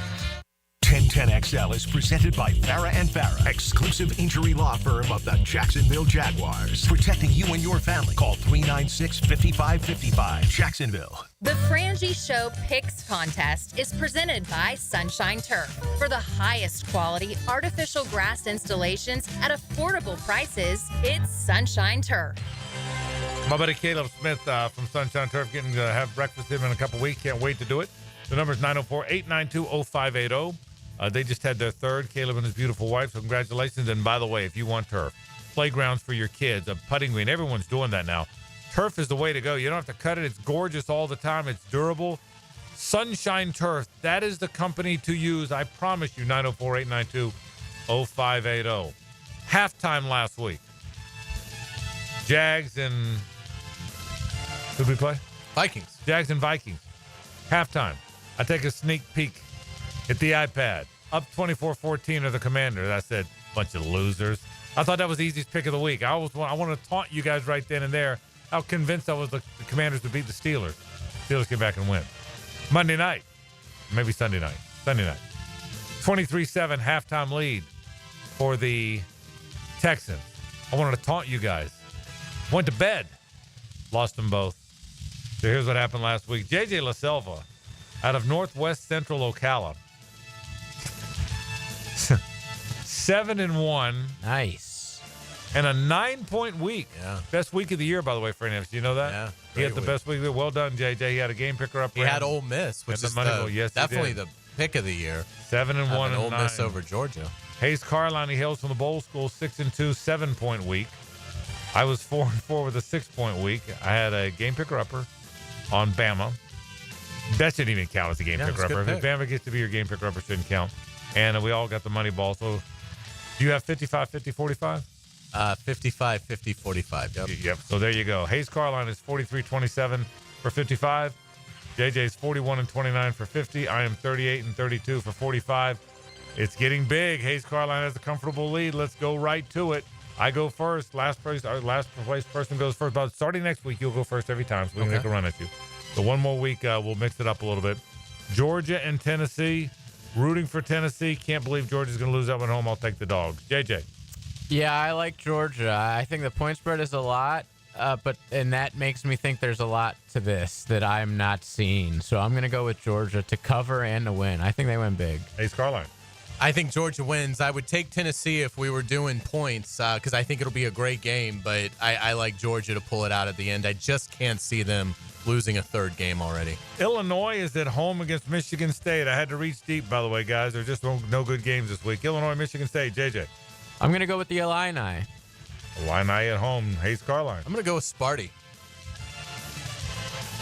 1010XL is presented by Farah and Farah, exclusive injury law firm of the Jacksonville Jaguars. Protecting you and your family. Call 396-5555. Jacksonville.
The Frangie Show Picks Contest is presented by Sunshine Turf. For the highest quality artificial grass installations at affordable prices, it's Sunshine Turf.
My buddy Caleb Smith from Sunshine Turf getting to have breakfast with him in a couple weeks. Can't wait to do it. The number is 904-892-0580. They just had their third, Caleb and his beautiful wife, so congratulations. And by the way, if you want turf, playgrounds for your kids, a putting green, everyone's doing that now. Turf is the way to go. You don't have to cut it. It's gorgeous all the time. It's durable. Sunshine Turf, that is the company to use. I promise you, 904-892-0580. Halftime last week. Jags and... Who did we play?
Vikings.
Jags and Vikings. Halftime. I take a sneak peek at the iPad. Up 24-14 are the Commanders. I said, bunch of losers. I thought that was the easiest pick of the week. I want to taunt you guys right then and there how convinced I was the Commanders would beat the Steelers. Steelers came back and win. Monday night. Maybe Sunday night. 23-7 halftime lead for the Texans. I wanted to taunt you guys. Went to bed. Lost them both. So here's what happened last week. J.J. LaSelva out of Northwest Central Ocala. 7-1.
Nice.
And a 9-point week.
Yeah.
Best week of the year, by the way, for NFC. Do you know that?
Yeah.
He had the best week of the year. Well done, JJ. He had a game picker up.
He had Ole Miss, which is definitely the pick of the year.
7-1 and
Ole
9.
Miss over Georgia.
Hays Carlyon, he hails from the bowl school, 6-2, 7-point week. I was 4-4 with a 6-point week. I had a game picker upper on Bama. That shouldn't even count as a game picker upper. If Bama gets to be your game picker upper, shouldn't count. And we all got the money ball. So do you have 55, 50, 45?
55, 50, 45. Yep.
Yep. So there you go. Hays Carlyon is 43-27 for 55. JJ's 41-29 for 50. I am 38-32 for 45. It's getting big. Hays Carlyon has a comfortable lead. Let's go right to it. I go first. Last place person goes first. But starting next week, you'll go first every time, so we can make a run at you. So one more week, we'll mix it up a little bit. Georgia and Tennessee. Rooting for Tennessee. Can't believe Georgia's going to lose that one home. I'll take the Dogs. JJ.
Yeah, I like Georgia. I think the point spread is a lot, and that makes me think there's a lot to this that I'm not seeing. So I'm going to go with Georgia to cover and to win. I think they win big.
Hays Carlyon.
I think Georgia wins. I would take Tennessee if we were doing points because I think it'll be a great game, but I like Georgia to pull it out at the end. I just can't see them losing a third game already.
Illinois is at home against Michigan State. I had to reach deep, by the way, guys. There's just no good games this week. Illinois, Michigan State. JJ.
I'm going to go with the Illini.
Illini at home. Hays Carlyon.
I'm going to go with Sparty.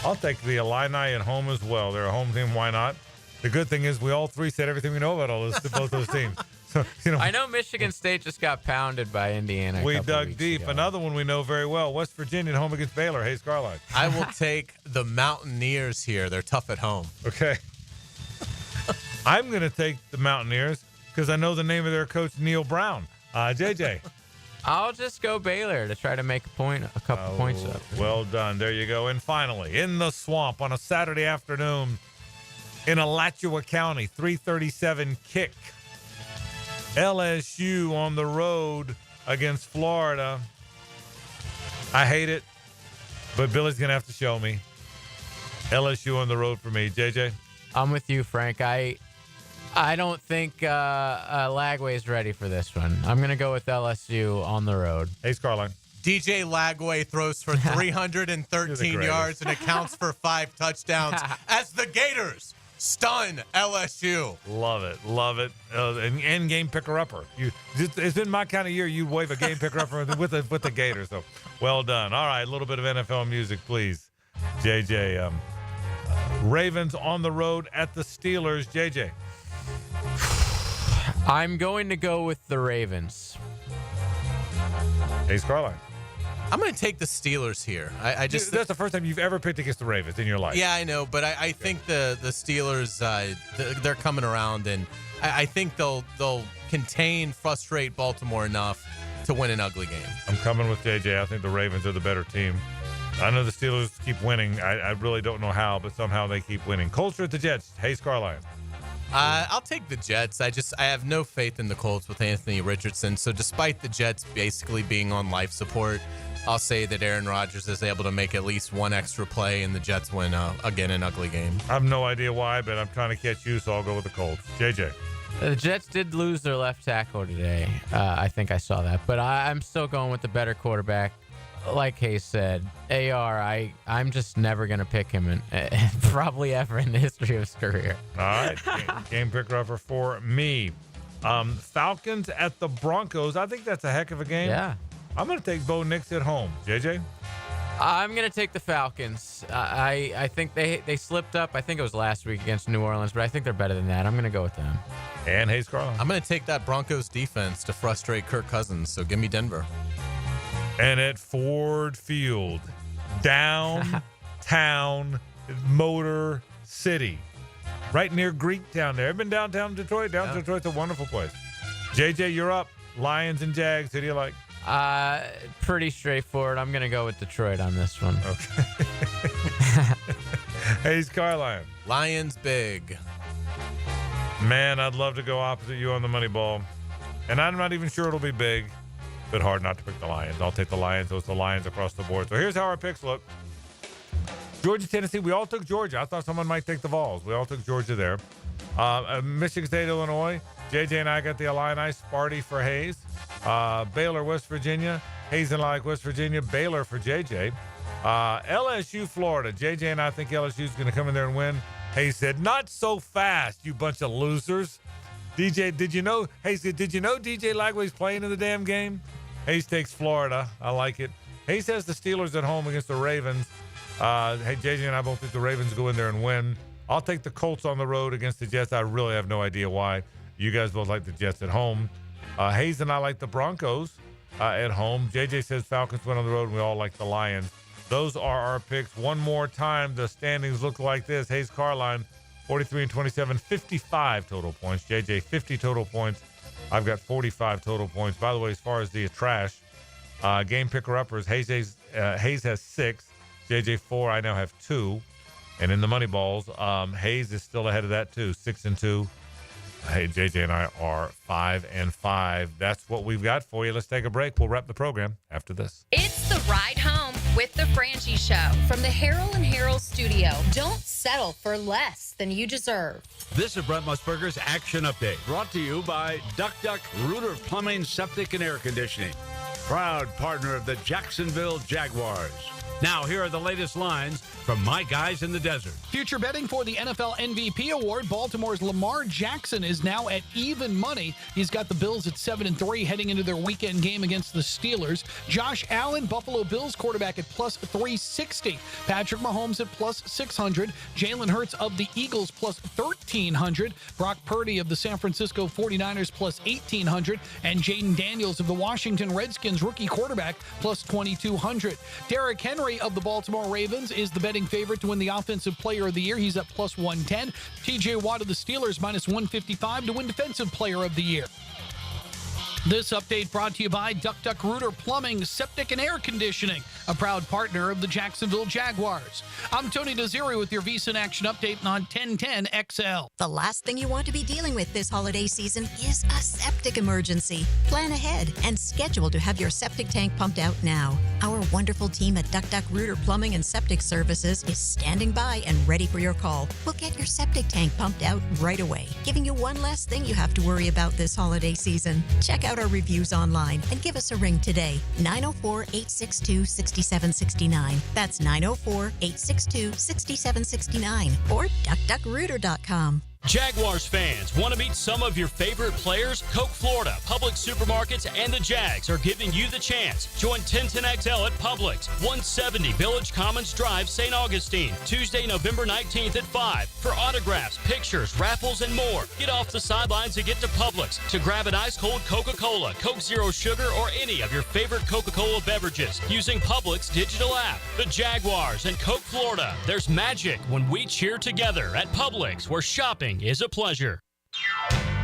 I'll take the Illini at home as well. They're a home team. Why not? The good thing is we all three said everything we know about both those teams. So,
I know Michigan State just got pounded by Indiana.
We dug deep. Ago. Another one we know very well. West Virginia at home against Baylor. Hays Carlyon.
I will take the Mountaineers here. They're tough at home.
Okay. I'm going to take the Mountaineers because I know the name of their coach, Neil Brown. JJ.
I'll just go Baylor to try to make a couple points up.
Well done. There you go. And finally, in the swamp on a Saturday afternoon in Alachua County, 3:37 kick. LSU on the road against Florida. I hate it, but Billy's going to have to show me. LSU on the road for me. JJ?
I'm with you, Frank. I don't think Lagway's ready for this one. I'm going to go with LSU on the road.
Hays Carlyon.
DJ Lagway throws for 313 yards and accounts for 5 touchdowns as the Gators stun LSU.
Love it. And game picker-upper. It's been my kind of year. You wave a game picker-upper with the Gators. So well done. All right, a little bit of NFL music, please. JJ, Ravens on the road at the Steelers. JJ.
I'm going to go with the Ravens.
Hays Carlyon.
I'm going to take the Steelers here. I just
that's the first time you've ever picked against the Ravens in your life.
Yeah, I know, but I think the Steelers they're coming around, and I think they'll contain, frustrate Baltimore enough to win an ugly game.
I'm coming with JJ. I think the Ravens are the better team. I know the Steelers keep winning. I really don't know how, but somehow they keep winning. Colts at the Jets. Hays Carlyon.
I'll take the Jets. I have no faith in the Colts with Anthony Richardson. So despite the Jets basically being on life support, I'll say that Aaron Rodgers is able to make at least one extra play, and the Jets win, again, an ugly game.
I have no idea why, but I'm trying to catch you, so I'll go with the Colts. JJ.
The Jets did lose their left tackle today. I think I saw that. But I'm still going with the better quarterback. Like Hays said, AR, I'm just never going to pick him, probably ever in the history of his career.
All right. Game picker-upper for me. Falcons at the Broncos. I think that's a heck of a game.
Yeah.
I'm going to take Bo Nix at home. JJ?
I'm going to take the Falcons. I think they slipped up. I think it was last week against New Orleans, but I think they're better than that. I'm going to go with them.
And Hays Carlyon.
I'm going to take that Broncos defense to frustrate Kirk Cousins, so give me Denver.
And at Ford Field, downtown Motor City, right near Greektown there. I've been downtown Detroit. Detroit's a wonderful place. JJ, you're up. Lions and Jags. Who do you like?
Pretty straightforward. I'm going to go with Detroit on this one.
Okay. Hays Carlyon.
Lions big.
Man, I'd love to go opposite you on the money ball. And I'm not even sure it'll be big. But hard not to pick the Lions. I'll take the Lions. So it's the Lions across the board. So here's how our picks look. Georgia, Tennessee. We all took Georgia. I thought someone might take the Vols. We all took Georgia there. Michigan State, Illinois. JJ and I got the Illini. Sparty for Hays. Baylor, West Virginia. Hays and I like West Virginia. Baylor for JJ. LSU, Florida. JJ and I think LSU is going to come in there and win. Hays said, not so fast, you bunch of losers. DJ, did you know? Hays said, did you know DJ Lagway's playing in the damn game? Hays takes Florida. I like it. Hays has the Steelers at home against the Ravens. Hey, JJ and I both think the Ravens go in there and win. I'll take the Colts on the road against the Jets. I really have no idea why. You guys both like the Jets at home. Hays and I like the Broncos at home. JJ says Falcons win on the road, and we all like the Lions. Those are our picks. One more time, the standings look like this. Hays Carlyon, 43 and 27, 55 total points. JJ, 50 total points. I've got 45 total points. By the way, as far as the trash, game picker-uppers, Hays has 6, JJ 4. I now have 2. And in the money balls, Hays is still ahead of that too, 6 and 2. Hey, JJ and I are 5 and 5. That's what we've got for you. Let's take a break. We'll wrap the program after this.
It's the ride home with the Frangie Show from the Harrell and Harrell studio. Don't settle for less than you deserve.
This is Brent Musburger's Action Update, brought to you by Duck Duck Rooter Plumbing, Septic, and Air Conditioning, proud partner of the Jacksonville Jaguars. Now, here are the latest lines from my guys in the desert.
Future betting for the NFL MVP award. Baltimore's Lamar Jackson is now at even money. He's got the Bills at 7-3 heading into their weekend game against the Steelers. Josh Allen, Buffalo Bills quarterback, at plus 360. Patrick Mahomes at plus 600. Jalen Hurts of the Eagles plus 1,300. Brock Purdy of the San Francisco 49ers plus 1,800. And Jaden Daniels of the Washington Redskins rookie quarterback plus 2,200. Derrick Henry of the Baltimore Ravens is the betting favorite to win the Offensive Player of the Year. He's at plus 110. TJ Watt of the Steelers minus 155 to win Defensive Player of the Year. This update brought to you by Duck Duck Rooter Plumbing, Septic, and Air Conditioning, a proud partner of the Jacksonville Jaguars. I'm Tony Desiri with your VSiN Action Update on 1010 XL.
The last thing you want to be dealing with this holiday season is a septic emergency. Plan ahead and schedule to have your septic tank pumped out now. Our wonderful team at Duck Duck Rooter Plumbing and Septic Services is standing by and ready for your call. We'll get your septic tank pumped out right away, giving you one less thing you have to worry about this holiday season. Check out our reviews online and give us a ring today. 904-862-6769. That's 904-862-6769 or duckduckrooter.com.
Jaguars fans, want to meet some of your favorite players? Coke Florida, Publix Supermarkets, and the Jags are giving you the chance. Join 1010XL at Publix, 170 Village Commons Drive, St. Augustine, Tuesday, November 19th at 5 for autographs, pictures, raffles, and more. Get off the sidelines and get to Publix to grab an ice-cold Coca-Cola, Coke Zero Sugar, or any of your favorite Coca-Cola beverages using Publix digital app. The Jaguars and Coke Florida. There's magic when we cheer together at Publix, where shopping is a pleasure.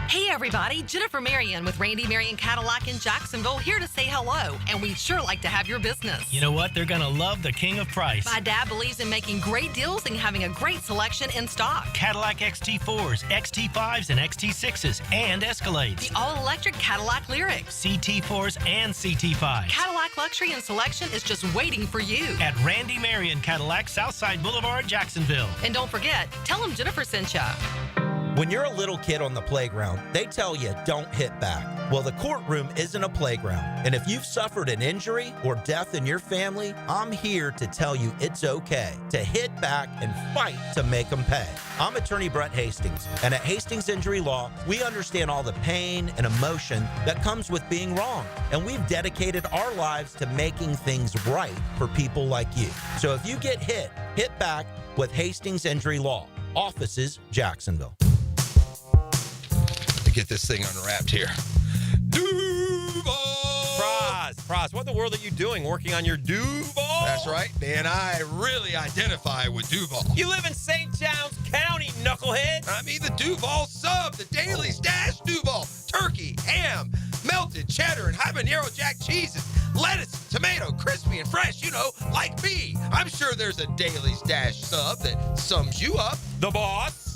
Hey everybody, Jennifer Marion with Randy Marion Cadillac in Jacksonville here to say hello, and we'd sure like to have your business.
You know what? They're going to love the king of price.
My dad believes in making great deals and having a great selection in stock.
Cadillac XT4s, XT5s, and XT6s, and Escalades.
The all-electric Cadillac Lyriq.
CT4s and CT5s.
Cadillac luxury and selection is just waiting for you.
At Randy Marion Cadillac, Southside Boulevard, Jacksonville.
And don't forget, tell them Jennifer sent ya.
When you're a little kid on the playground, they tell you don't hit back. Well, the courtroom isn't a playground. And if you've suffered an injury or death in your family, I'm here to tell you it's okay to hit back and fight to make them pay. I'm attorney Brett Hastings, and at Hastings Injury Law, we understand all the pain and emotion that comes with being wrong. And we've dedicated our lives to making things right for people like you. So if you get hit back with Hastings Injury Law. Offices, Jacksonville.
Get this thing unwrapped here. Duval!
Prize, what in the world are you doing working on your Duval?
That's right, man. I really identify with Duval.
You live in St. John's County, knucklehead.
I mean the Duval sub, the Daily Stash Duval. Turkey, ham, melted cheddar, and habanero jack cheeses. Lettuce, tomato, crispy and fresh, you know, like me. I'm sure there's a Daily Stash sub that sums you up.
The boss.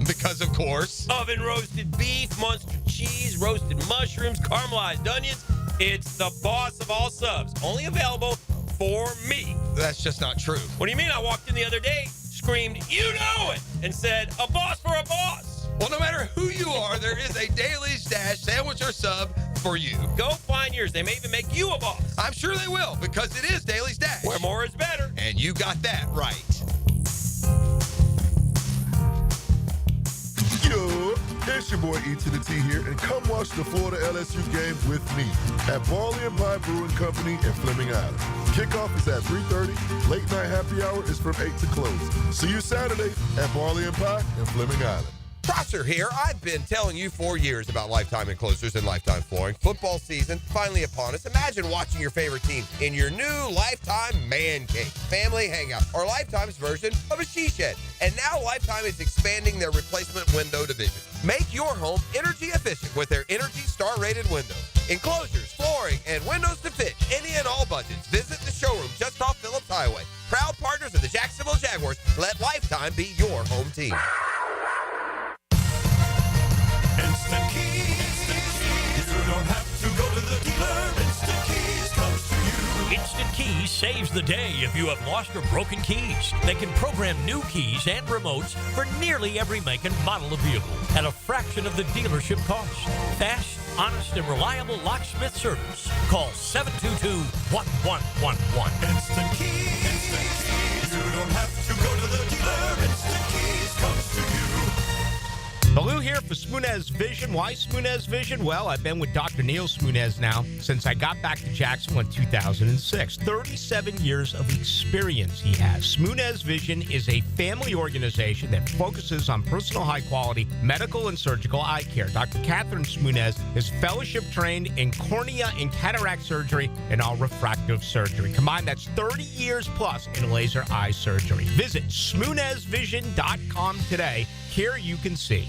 Because, of course.
Oven roasted beef, Munster cheese, roasted mushrooms, caramelized onions. It's the boss of all subs. Only available for me.
That's just not true.
What do you mean? I walked in the other day, screamed, "You know it!" and said, "A boss for a boss."
Well, no matter who you are, there is a Daily Stash sandwich or sub for you.
Go find yours. They may even make you a boss.
I'm sure they will, because it is Daily Stash.
Where more is better.
And you got that right.
Yo, it's your boy E to the T here, and come watch the Florida LSU game with me at Barley and Pie Brewing Company in Fleming Island. Kickoff is at 3:30. Late night happy hour is from 8 to close. See you Saturday at Barley and Pie in Fleming Island.
Prosser here. I've been telling you for years about Lifetime Enclosures and Lifetime Flooring. Football season finally upon us. Imagine watching your favorite team in your new Lifetime Man Cave, family hangout, or Lifetime's version of a she shed. And now Lifetime is expanding their replacement window division. Make your home energy efficient with their Energy Star rated windows. Enclosures, flooring, and windows to fit any and all budgets. Visit the showroom just off Phillips Highway. Proud partners of the Jacksonville Jaguars. Let Lifetime be your home team.
Instant Keys. You don't have to go to the dealer. Instant Keys comes to you.
It's
Instant Keys saves the day if you have lost or broken keys. They can program new keys and remotes for nearly every make and model of vehicle at a fraction of the dealership cost. Fast, honest, and reliable locksmith service. Call 722-1111.
Instant Keys. Instant Keys. You don't have to go to the dealer. Instant Keys comes to you.
Baloo here for Smoonez Vision. Why Smoonez Vision? Well, I've been with Dr. Neil Smoonez now since I got back to Jacksonville in 2006. 37 years of experience he has. Smoonez Vision is a family organization that focuses on personal high-quality medical and surgical eye care. Dr. Catherine Smoonez is fellowship trained in cornea and cataract surgery and all refractive surgery. Combined, that's 30 years plus in laser eye surgery. Visit SmoonezVision.com today. Here you can see.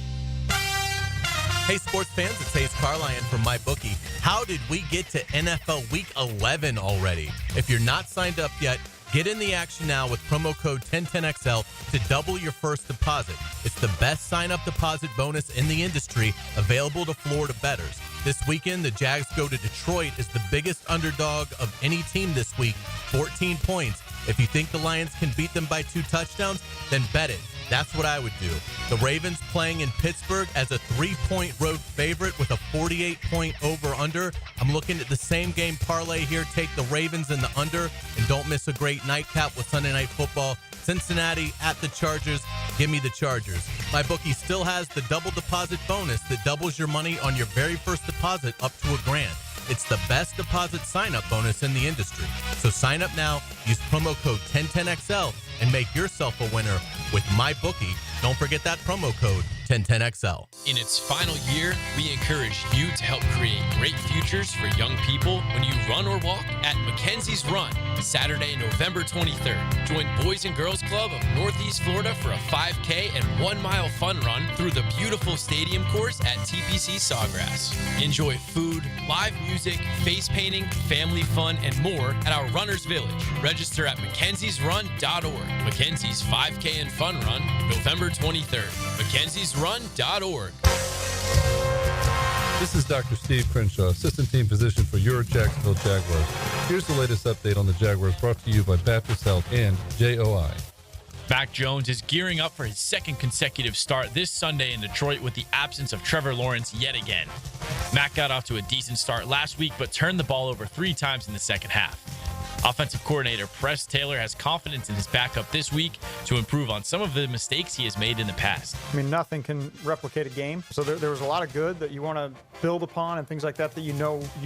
Hey, sports fans, it's Hays Carlyon from MyBookie. How did we get to NFL Week 11 already? If you're not signed up yet, get in the action now with promo code 1010XL to double your first deposit. It's the best sign-up deposit bonus in the industry, available to Florida bettors. This weekend, the Jags go to Detroit as the biggest underdog of any team this week, 14 points. If you think the Lions can beat them by 2 touchdowns, then bet it. That's what I would do. The Ravens playing in Pittsburgh as a 3-point road favorite with a 48-point over-under. I'm looking at the same game parlay here. Take the Ravens in the under, and don't miss a great nightcap with Sunday Night Football. Cincinnati at the Chargers. Give me the Chargers. MyBookie still has the double deposit bonus that doubles your money on your very first deposit up to $1,000. It's the best deposit sign-up bonus in the industry. So sign up now, use promo code 1010XL, and make yourself a winner with MyBookie. Don't forget that promo code 1010XL.
In its final year, we encourage you to help create great futures for young people when you run or walk at Mackenzie's Run, Saturday, November 23rd. Join Boys and Girls Club of Northeast Florida for a 5K and 1-mile fun run through the beautiful stadium course at TPC Sawgrass. Enjoy food, live music, face painting, family fun, and more at our Runners Village. Register at mackenziesrun.org. Mackenzie's 5K and Fun Run, November 23rd. mackenziesrun.org.
This is Dr. Steve Crenshaw, assistant team physician for your Jacksonville Jaguars. Here's the latest update on the Jaguars, brought to you by Baptist Health and JOI.
Mac Jones is gearing up for his second consecutive start this Sunday in Detroit with the absence of Trevor Lawrence yet again. Mac got off to a decent start last week, but turned the ball over 3 times in the second half. Offensive coordinator Press Taylor has confidence in his backup this week to improve on some of the mistakes he has made in the past.
I mean, nothing can replicate a game. So there was a lot of good that you want to build upon and things like that you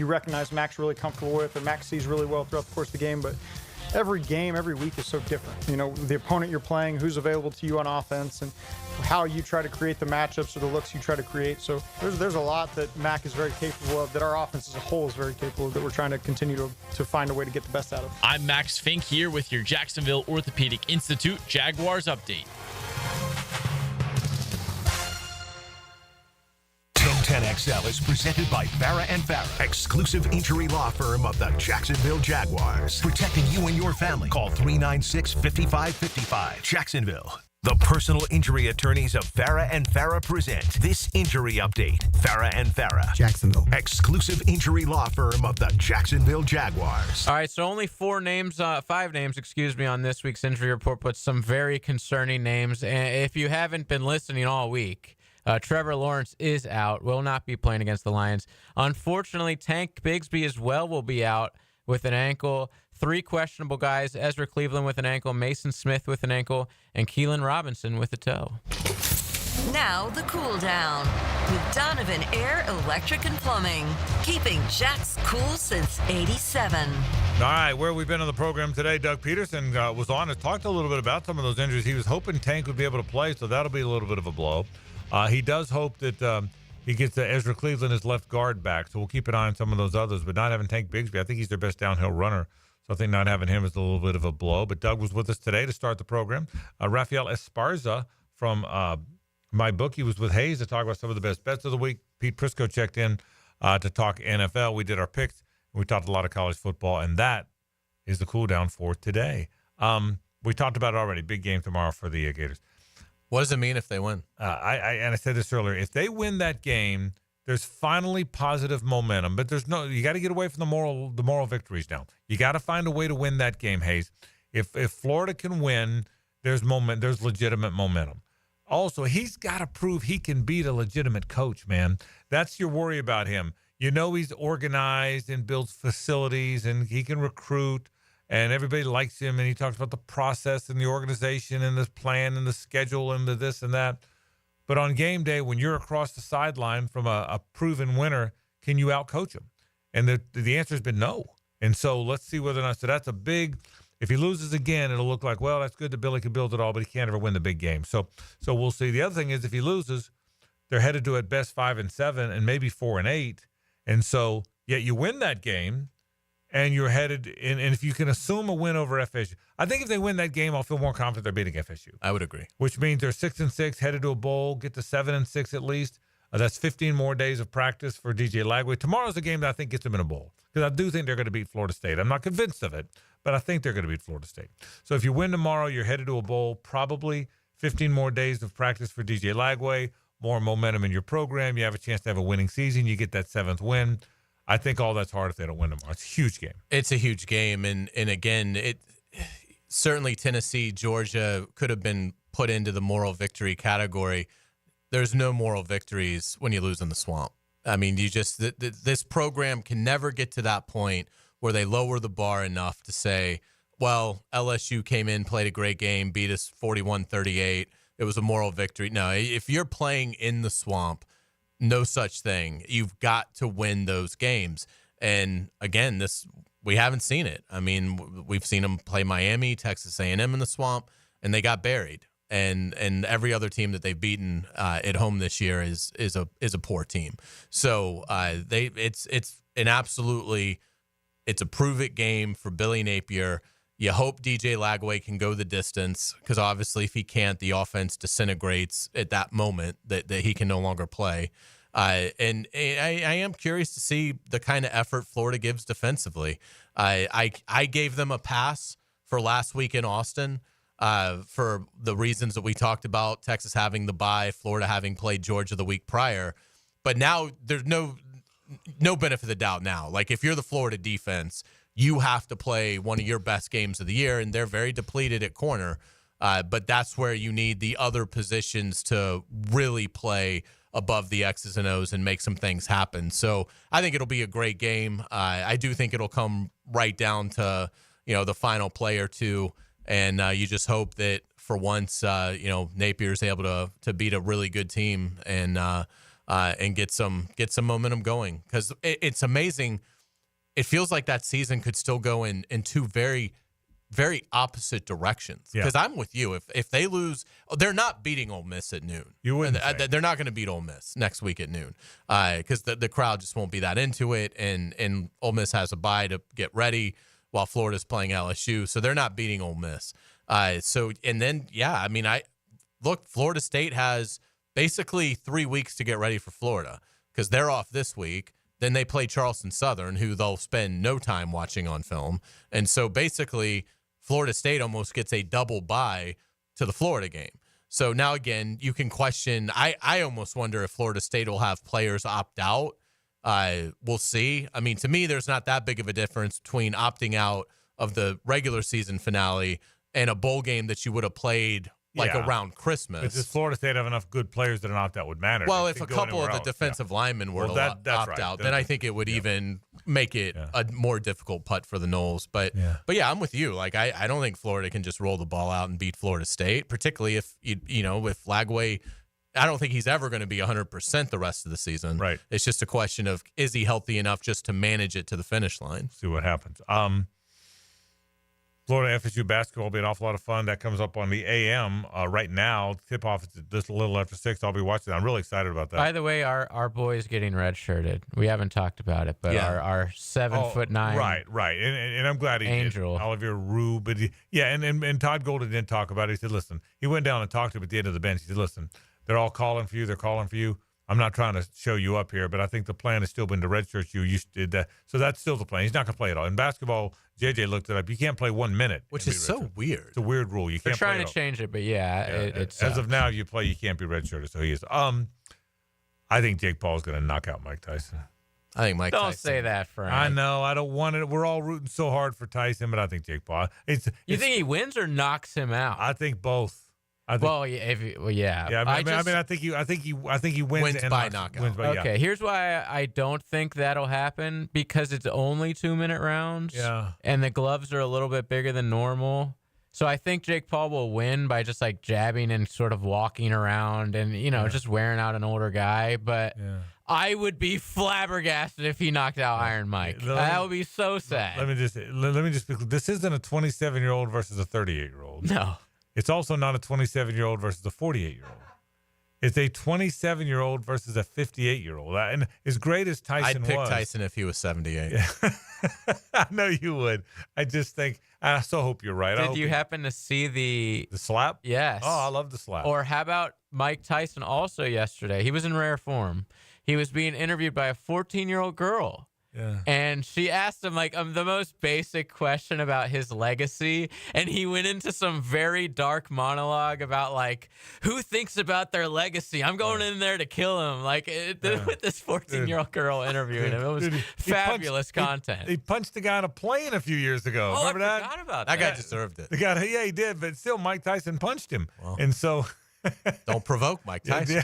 recognize Mac's really comfortable with or Mac sees really well throughout the course of the game. But every game, every week is so different. You know, the opponent you're playing, who's available to you on offense, and how you try to create the matchups or the looks you try to create. So there's a lot that Mac is very capable of, that our offense as a whole is very capable of, that we're trying to continue to find a way to get the best out of.
I'm Max Fink here with your Jacksonville Orthopedic Institute Jaguars update.
1010XL is presented by Farah & Farah, exclusive injury law firm of the Jacksonville Jaguars. Protecting you and your family. Call 396-5555. Jacksonville. The personal injury attorneys of Farah & Farah present this injury update. Farah & Farah. Jacksonville. Exclusive injury law firm of the Jacksonville Jaguars.
All right, so only 5 names, on this week's injury report, but some very concerning names. And if you haven't been listening all week, Trevor Lawrence is out, will not be playing against the Lions. Unfortunately, Tank Bigsby as well will be out with an ankle. 3 questionable guys: Ezra Cleveland with an ankle, Mason Smith with an ankle, and Keelan Robinson with a toe.
Now the cool down with Donovan Air Electric and Plumbing, keeping Jack's cool since '87.
All right, where we've been on the program today, Doug Peterson was on and talked a little bit about some of those injuries. He was hoping Tank would be able to play, so that'll be a little bit of a blow. He does hope that he gets Ezra Cleveland, his left guard, back, so we'll keep an eye on some of those others. But not having Tank Bigsby, I think he's their best downhill runner. So I think not having him is a little bit of a blow. But Doug was with us today to start the program. Rafael Esparza from MyBookie was with Hays to talk about some of the best bets of the week. Pete Prisco checked in to talk NFL. We did our picks. We talked a lot of college football, and that is the cool down for today. We talked about it already. Big game tomorrow for the Gators.
What does it mean if they win?
I said this earlier. If they win that game, there's finally positive momentum, but you got to get away from the moral victories now. You got to find a way to win that game, Hays. If Florida can win, there's legitimate momentum. Also, he's got to prove he can beat a legitimate coach, man. That's your worry about him. You know he's organized and builds facilities, and he can recruit, and everybody likes him, and he talks about the process and the organization and the plan and the schedule and the this and that. But on game day, when you're across the sideline from a proven winner, can you outcoach him? And the answer has been no. And so let's see whether or not. So that's a big. If he loses again, it'll look like, well, that's good that Billy can build it all, but he can't ever win the big game. So we'll see. The other thing is, if he loses, they're headed to at best 5-7 and maybe 4-8. And so, yet you win that game, and you're headed in. And if you can assume a win over FSU, I think if they win that game, I'll feel more confident they're beating FSU.
I would agree.
Which means they're 6-6, headed to a bowl, get to 7-6 at least. That's 15 more days of practice for DJ Lagway. Tomorrow's a game that I think gets them in a bowl, because I do think they're going to beat Florida State. I'm not convinced of it, but I think they're going to beat Florida State. So if you win tomorrow, you're headed to a bowl, probably 15 more days of practice for DJ Lagway, more momentum in your program. You have a chance to have a winning season. You get that 7th win. I think all that's hard if they don't win tomorrow. It's a huge game.
It's a huge game. And again, certainly Tennessee, Georgia could have been put into the moral victory category. There's no moral victories when you lose in the swamp. I mean, this program can never get to that point where they lower the bar enough to say, well, LSU came in, played a great game, beat us 41-38. It was a moral victory. No, if you're playing in the swamp, no such thing. You've got to win those games. And again, we haven't seen it. I mean, we've seen them play Miami, Texas A&M in the swamp, and they got buried. And every other team that they've beaten at home this year is a poor team. So it's a prove it game for Billy Napier. You hope DJ Lagway can go the distance, because obviously if he can't, the offense disintegrates at that moment that he can no longer play. And I am curious to see the kind of effort Florida gives defensively. I gave them a pass for last week in Austin. For the reasons that we talked about, Texas having the bye, Florida having played Georgia the week prior. But now there's no benefit of the doubt now. Like, if you're the Florida defense, you have to play one of your best games of the year, and they're very depleted at corner. But that's where you need the other positions to really play above the X's and O's and make some things happen. So I think it'll be a great game. I do think it'll come right down to, the final play or two. And you just hope that for once, Napier's able to beat a really good team and get some momentum going, because it's amazing. It feels like that season could still go in two very, very opposite directions. Because I'm with you. If they lose, they're not beating Ole Miss at noon.
You wouldn't.
They're not going to beat Ole Miss next week at noon, because the crowd just won't be that into it, and Ole Miss has a bye to get ready while Florida's playing LSU, so they're not beating Ole Miss. Florida State has basically 3 weeks to get ready for Florida, because they're off this week. Then they play Charleston Southern, who they'll spend no time watching on film. And so basically Florida State almost gets a double bye to the Florida game. So now, again, you can question. I almost wonder if Florida State will have players opt out. We'll see. I mean, to me, there's not that big of a difference between opting out of the regular season finale and a bowl game that you would have played around Christmas.
But does Florida State have enough good players that an opt-out would matter?
Well, if a couple of the defensive linemen were to opt out, then I think it would even make it a more difficult putt for the Noles. But I'm with you. Like, I don't think Florida can just roll the ball out and beat Florida State, particularly if with Lagway. I don't think he's ever going to be 100% the rest of the season.
Right.
It's just a question of, is he healthy enough just to manage it to the finish line?
See what happens. Florida FSU basketball will be an awful lot of fun. That comes up on the AM right now. Tip-off is just a little after 6. I'll be watching. I'm really excited about that.
By the way, our boy's getting redshirted. We haven't talked about it, but our 7'9"
right, and I'm glad he
Angel
did. Olivier Roux, but and Todd Golden didn't talk about it. He said, "Listen," he went down and talked to him at the end of the bench. He said, "Listen, they're all calling for you. They're calling for you. I'm not trying to show you up here, but I think the plan has still been to redshirt you. You did that, so that's still the plan. He's not going to play it all. In basketball, JJ looked it up. You can't play 1 minute,
which is so weird.
It's a weird rule. You
They're
can't.
They're trying to change it, but it's
as of now, you can't be redshirted. So he is. I think Jake Paul's going to knock out Mike Tyson.
I think Mike
Don't
Tyson.
say that, Frank.
I know. I don't want it. We're all rooting so hard for Tyson, but I think Jake Paul.
You think he wins or knocks him out?
I think both.
Yeah.
Yeah, I think he wins
by knockout.
Wins by,
okay, here's why I don't think that'll happen, because it's only 2-minute rounds.
Yeah.
And the gloves are a little bit bigger than normal. So I think Jake Paul will win by just like jabbing and sort of walking around and, just wearing out an older guy. But I would be flabbergasted if he knocked out Iron Mike. That would be so sad.
Let me just be clear. This isn't a 27-year-old versus a 38-year-old.
No.
It's also not a 27-year-old versus a 48-year-old. It's a 27-year-old versus a 58-year-old. And as great as Tyson was.
I'd pick Tyson if he was 78.
Yeah. I know you would. I just think, I so hope you're right.
Did you happen to see the
slap?
Yes.
Oh, I love the slap.
Or how about Mike Tyson also yesterday? He was in rare form. He was being interviewed by a 14-year-old girl.
Yeah.
And she asked him the most basic question about his legacy, and he went into some very dark monologue about who thinks about their legacy. I'm going in there to kill him. With this 14-year-old girl interviewing him, it was fabulous content.
He punched a guy on a plane a few years ago.
Oh,
Remember
I
that?
forgot about
that guy deserved it.
The guy, yeah, he did, but still, Mike Tyson punched him, and so
don't provoke Mike Tyson.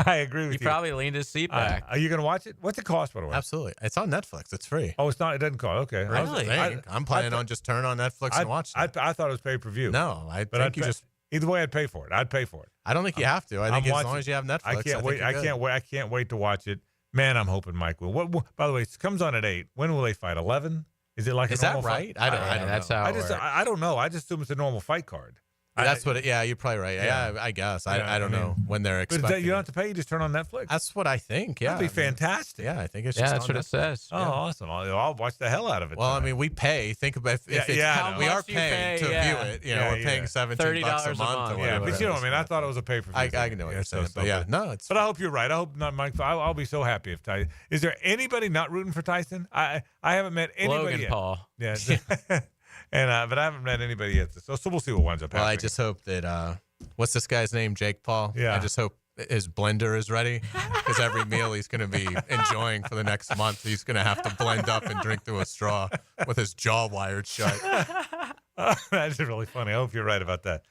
I agree with you.
He probably leaned his seat back.
Are you going to watch it? What's it cost, by the way?
Absolutely. It's on Netflix. It's free.
Oh, it's not. It doesn't cost. Okay.
Really?
I'm planning on just turning on Netflix and watching it.
I thought it was pay-per-view.
No,
either way, I'd pay for it. I'd pay for it.
I don't think you have to. I think as long as you have Netflix,
I can't wait. I can't wait to watch it. Man, I'm hoping Mike will. By the way, it comes on at 8. When will they fight? 11? Is it like
is
a normal
that right?
fight?
I don't know.
That's how it works.
I don't know. I just assume it's a normal fight card.
That's what. You're probably right. Yeah, I guess. I don't know when they're expecting.
But you don't have to pay. You just turn on Netflix.
That's what I think. Yeah,
that'd be fantastic.
Yeah, I think it's
yeah.
just
That's what it says.
Oh, awesome! I'll watch the hell out of it.
Well,
tonight.
I mean, we pay. Think about if we are paying to view it. We're paying $17 a month.
Yeah,
but you know what I mean. I thought it was a pay-per-view.
I know what you're saying. But yeah, no, it's.
But I hope you're right. I hope not, Mike. I'll be so happy if Tyson. Is there anybody not rooting for Tyson? I haven't met anybody
Logan
yet.
Paul.
Yeah. But I haven't met anybody yet. So we'll see what winds up happening.
Well, I just hope that. What's this guy's name? Jake Paul.
Yeah.
I just hope his blender is ready, because every meal he's going to be enjoying for the next month, he's going to have to blend up and drink through a straw with his jaw wired shut.
That's really funny. I hope you're right about that.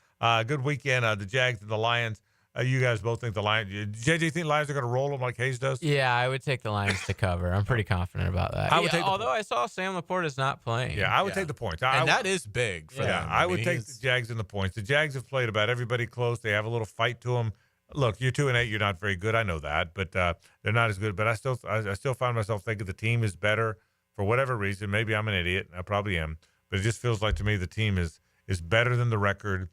Good weekend. The Jags and the Lions. You guys both think the Lions. JJ think Lions are going to roll them like Hays does?
Yeah, I would take the Lions to cover. I'm pretty confident about that. Although I saw Sam Laporte is not playing.
Yeah, I would take the points.
And that is big for them.
I would take the Jags in the points. The Jags have played about everybody close. They have a little fight to them. Look, you're 2-8. You're not very good. I know that, but they're not as good. But I still find myself thinking the team is better for whatever reason. Maybe I'm an idiot. I probably am. But it just feels like to me the team is better than the record.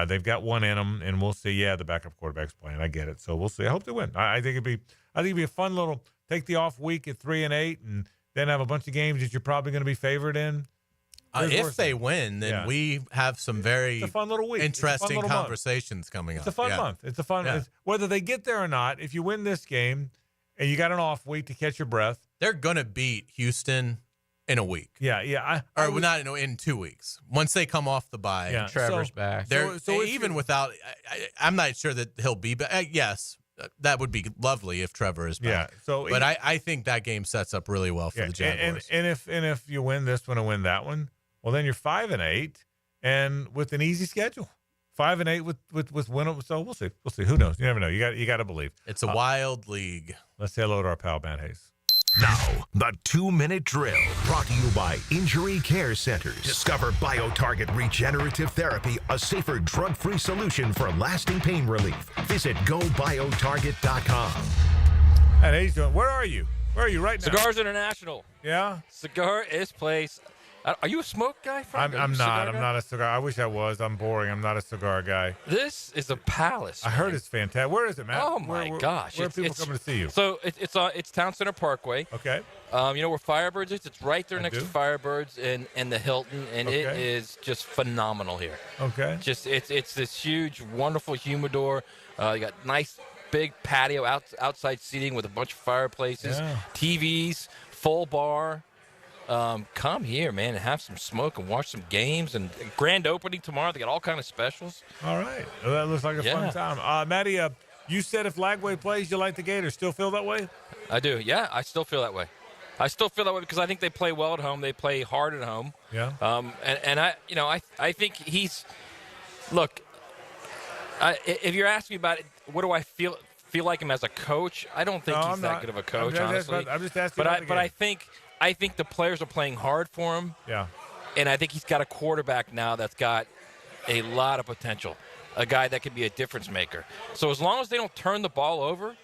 They've got one in them, and we'll see. Yeah, the backup quarterback's playing. I get it. So we'll see. I hope they win. I think it'd be a fun little take the off week at 3-8, and then have a bunch of games that you're probably going to be favored in.
If they win, then we have some very
it's a fun little week.
Interesting conversations coming up.
It's a fun month. It's a fun. Yeah. Whether they get there or not, if you win this game and you got an off week to catch your breath,
they're gonna beat Houston in a week.
Yeah.
Not in 2 weeks. Once they come off the bye,
yeah.
Trevor's back.
So even without, I'm not sure that he'll be back. Yes, that would be lovely if Trevor is back.
Yeah.
But I think that game sets up really well for the Jaguars.
And if you win this one and win that one, well, then you're 5-8, and with an easy schedule. 5-8 with win. So we'll see. Who knows? You never know. You got to believe.
It's a wild league.
Let's say hello to our pal Matt Hays.
Now, the 2-minute drill, brought to you by Injury Care Centers. Discover BioTarget Regenerative Therapy, a safer drug-free solution for lasting pain relief. Visit GoBioTarget.com.
And Hays doing. Where are you? Where are you right now?
Cigars International.
Yeah?
Cigar is place. Are you a smoke guy, Frank?
I'm not. I'm not a cigar. I wish I was. I'm boring. I'm not a cigar guy.
This is a palace.
I heard it's fantastic. Where is it, Matt?
Oh my gosh!
Where are people coming to see you?
So it's Town Center Parkway.
Okay.
You know where Firebirds is? It's right there next to Firebirds and the Hilton, and it is just phenomenal here.
Okay.
Just it's this huge, wonderful humidor. You got nice big patio outside seating with a bunch of fireplaces, TVs, full bar. Come here, man, and have some smoke and watch some games. And grand opening tomorrow. They got all kind of specials.
All right. Well, that looks like a fun time. Matty, You said if Lagway plays, you like the Gators. Still feel that way?
I do. Yeah, I still feel that way. I still feel that way because I think they play well at home. They play hard at home.
Yeah.
And I think he's look. If you're asking me about it, what do I feel like him as a coach? I don't think he's that good of a coach, honestly.
I'm just asking.
But I think the players are playing hard for him.
Yeah.
And I think he's got a quarterback now that's got a lot of potential, a guy that could be a difference maker. So as long as they don't turn the ball over,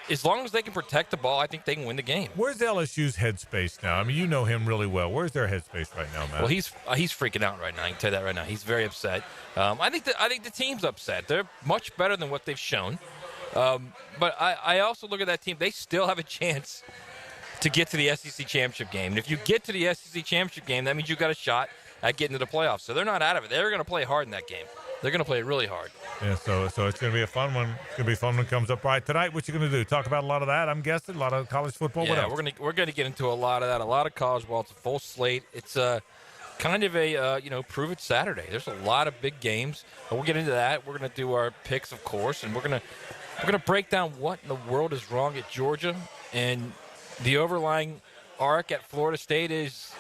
as long as they can protect the ball, I think they can win the game.
Where's LSU's headspace now? I mean, you know him really well. Where's their headspace right now, Matt?
Well, he's freaking out right now. I can tell you that right now. He's very upset. I think the team's upset. They're much better than what they've shown. But I also look at that team. They still have a chance to get to the SEC championship game. And if you get to the SEC championship game, that means you've got a shot at getting to the playoffs. So they're not out of it. They're going to play hard in that game. They're going to play really hard.
Yeah, so it's going to be a fun one. It's going to be fun when it comes up. All right, tonight, what you going to do? Talk about a lot of that, I'm guessing? A lot of college football?
Yeah,
what else?
we're going to get into a lot of that, a lot of college ball. It's a full slate. It's kind of a, prove it Saturday. There's a lot of big games. But we'll get into that. We're going to do our picks, of course, and we're going to break down what in the world is wrong at Georgia. And the overlying arc at Florida State is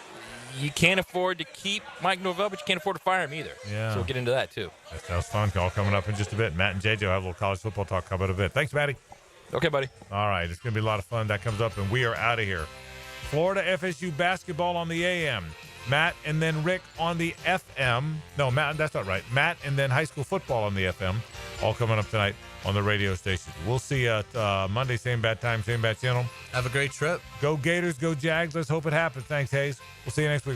you can't afford to keep Mike Norvell, but you can't afford to fire him either.
Yeah.
So we'll get into that, too.
That sounds fun. All coming up in just a bit. Matt and JJ will have a little college football talk coming up in a bit. Thanks, Matty.
Okay, buddy.
All right. It's going to be a lot of fun. That comes up, and we are out of here. Florida FSU basketball on the AM. Matt and then Rick on the FM. No, Matt, that's not right. Matt and then high school football on the FM. All coming up tonight on the radio station. We'll see you at Monday, same bad time, same bad channel.
Have a great trip.
Go Gators, go Jags. Let's hope it happens. Thanks, Hays. We'll see you next week.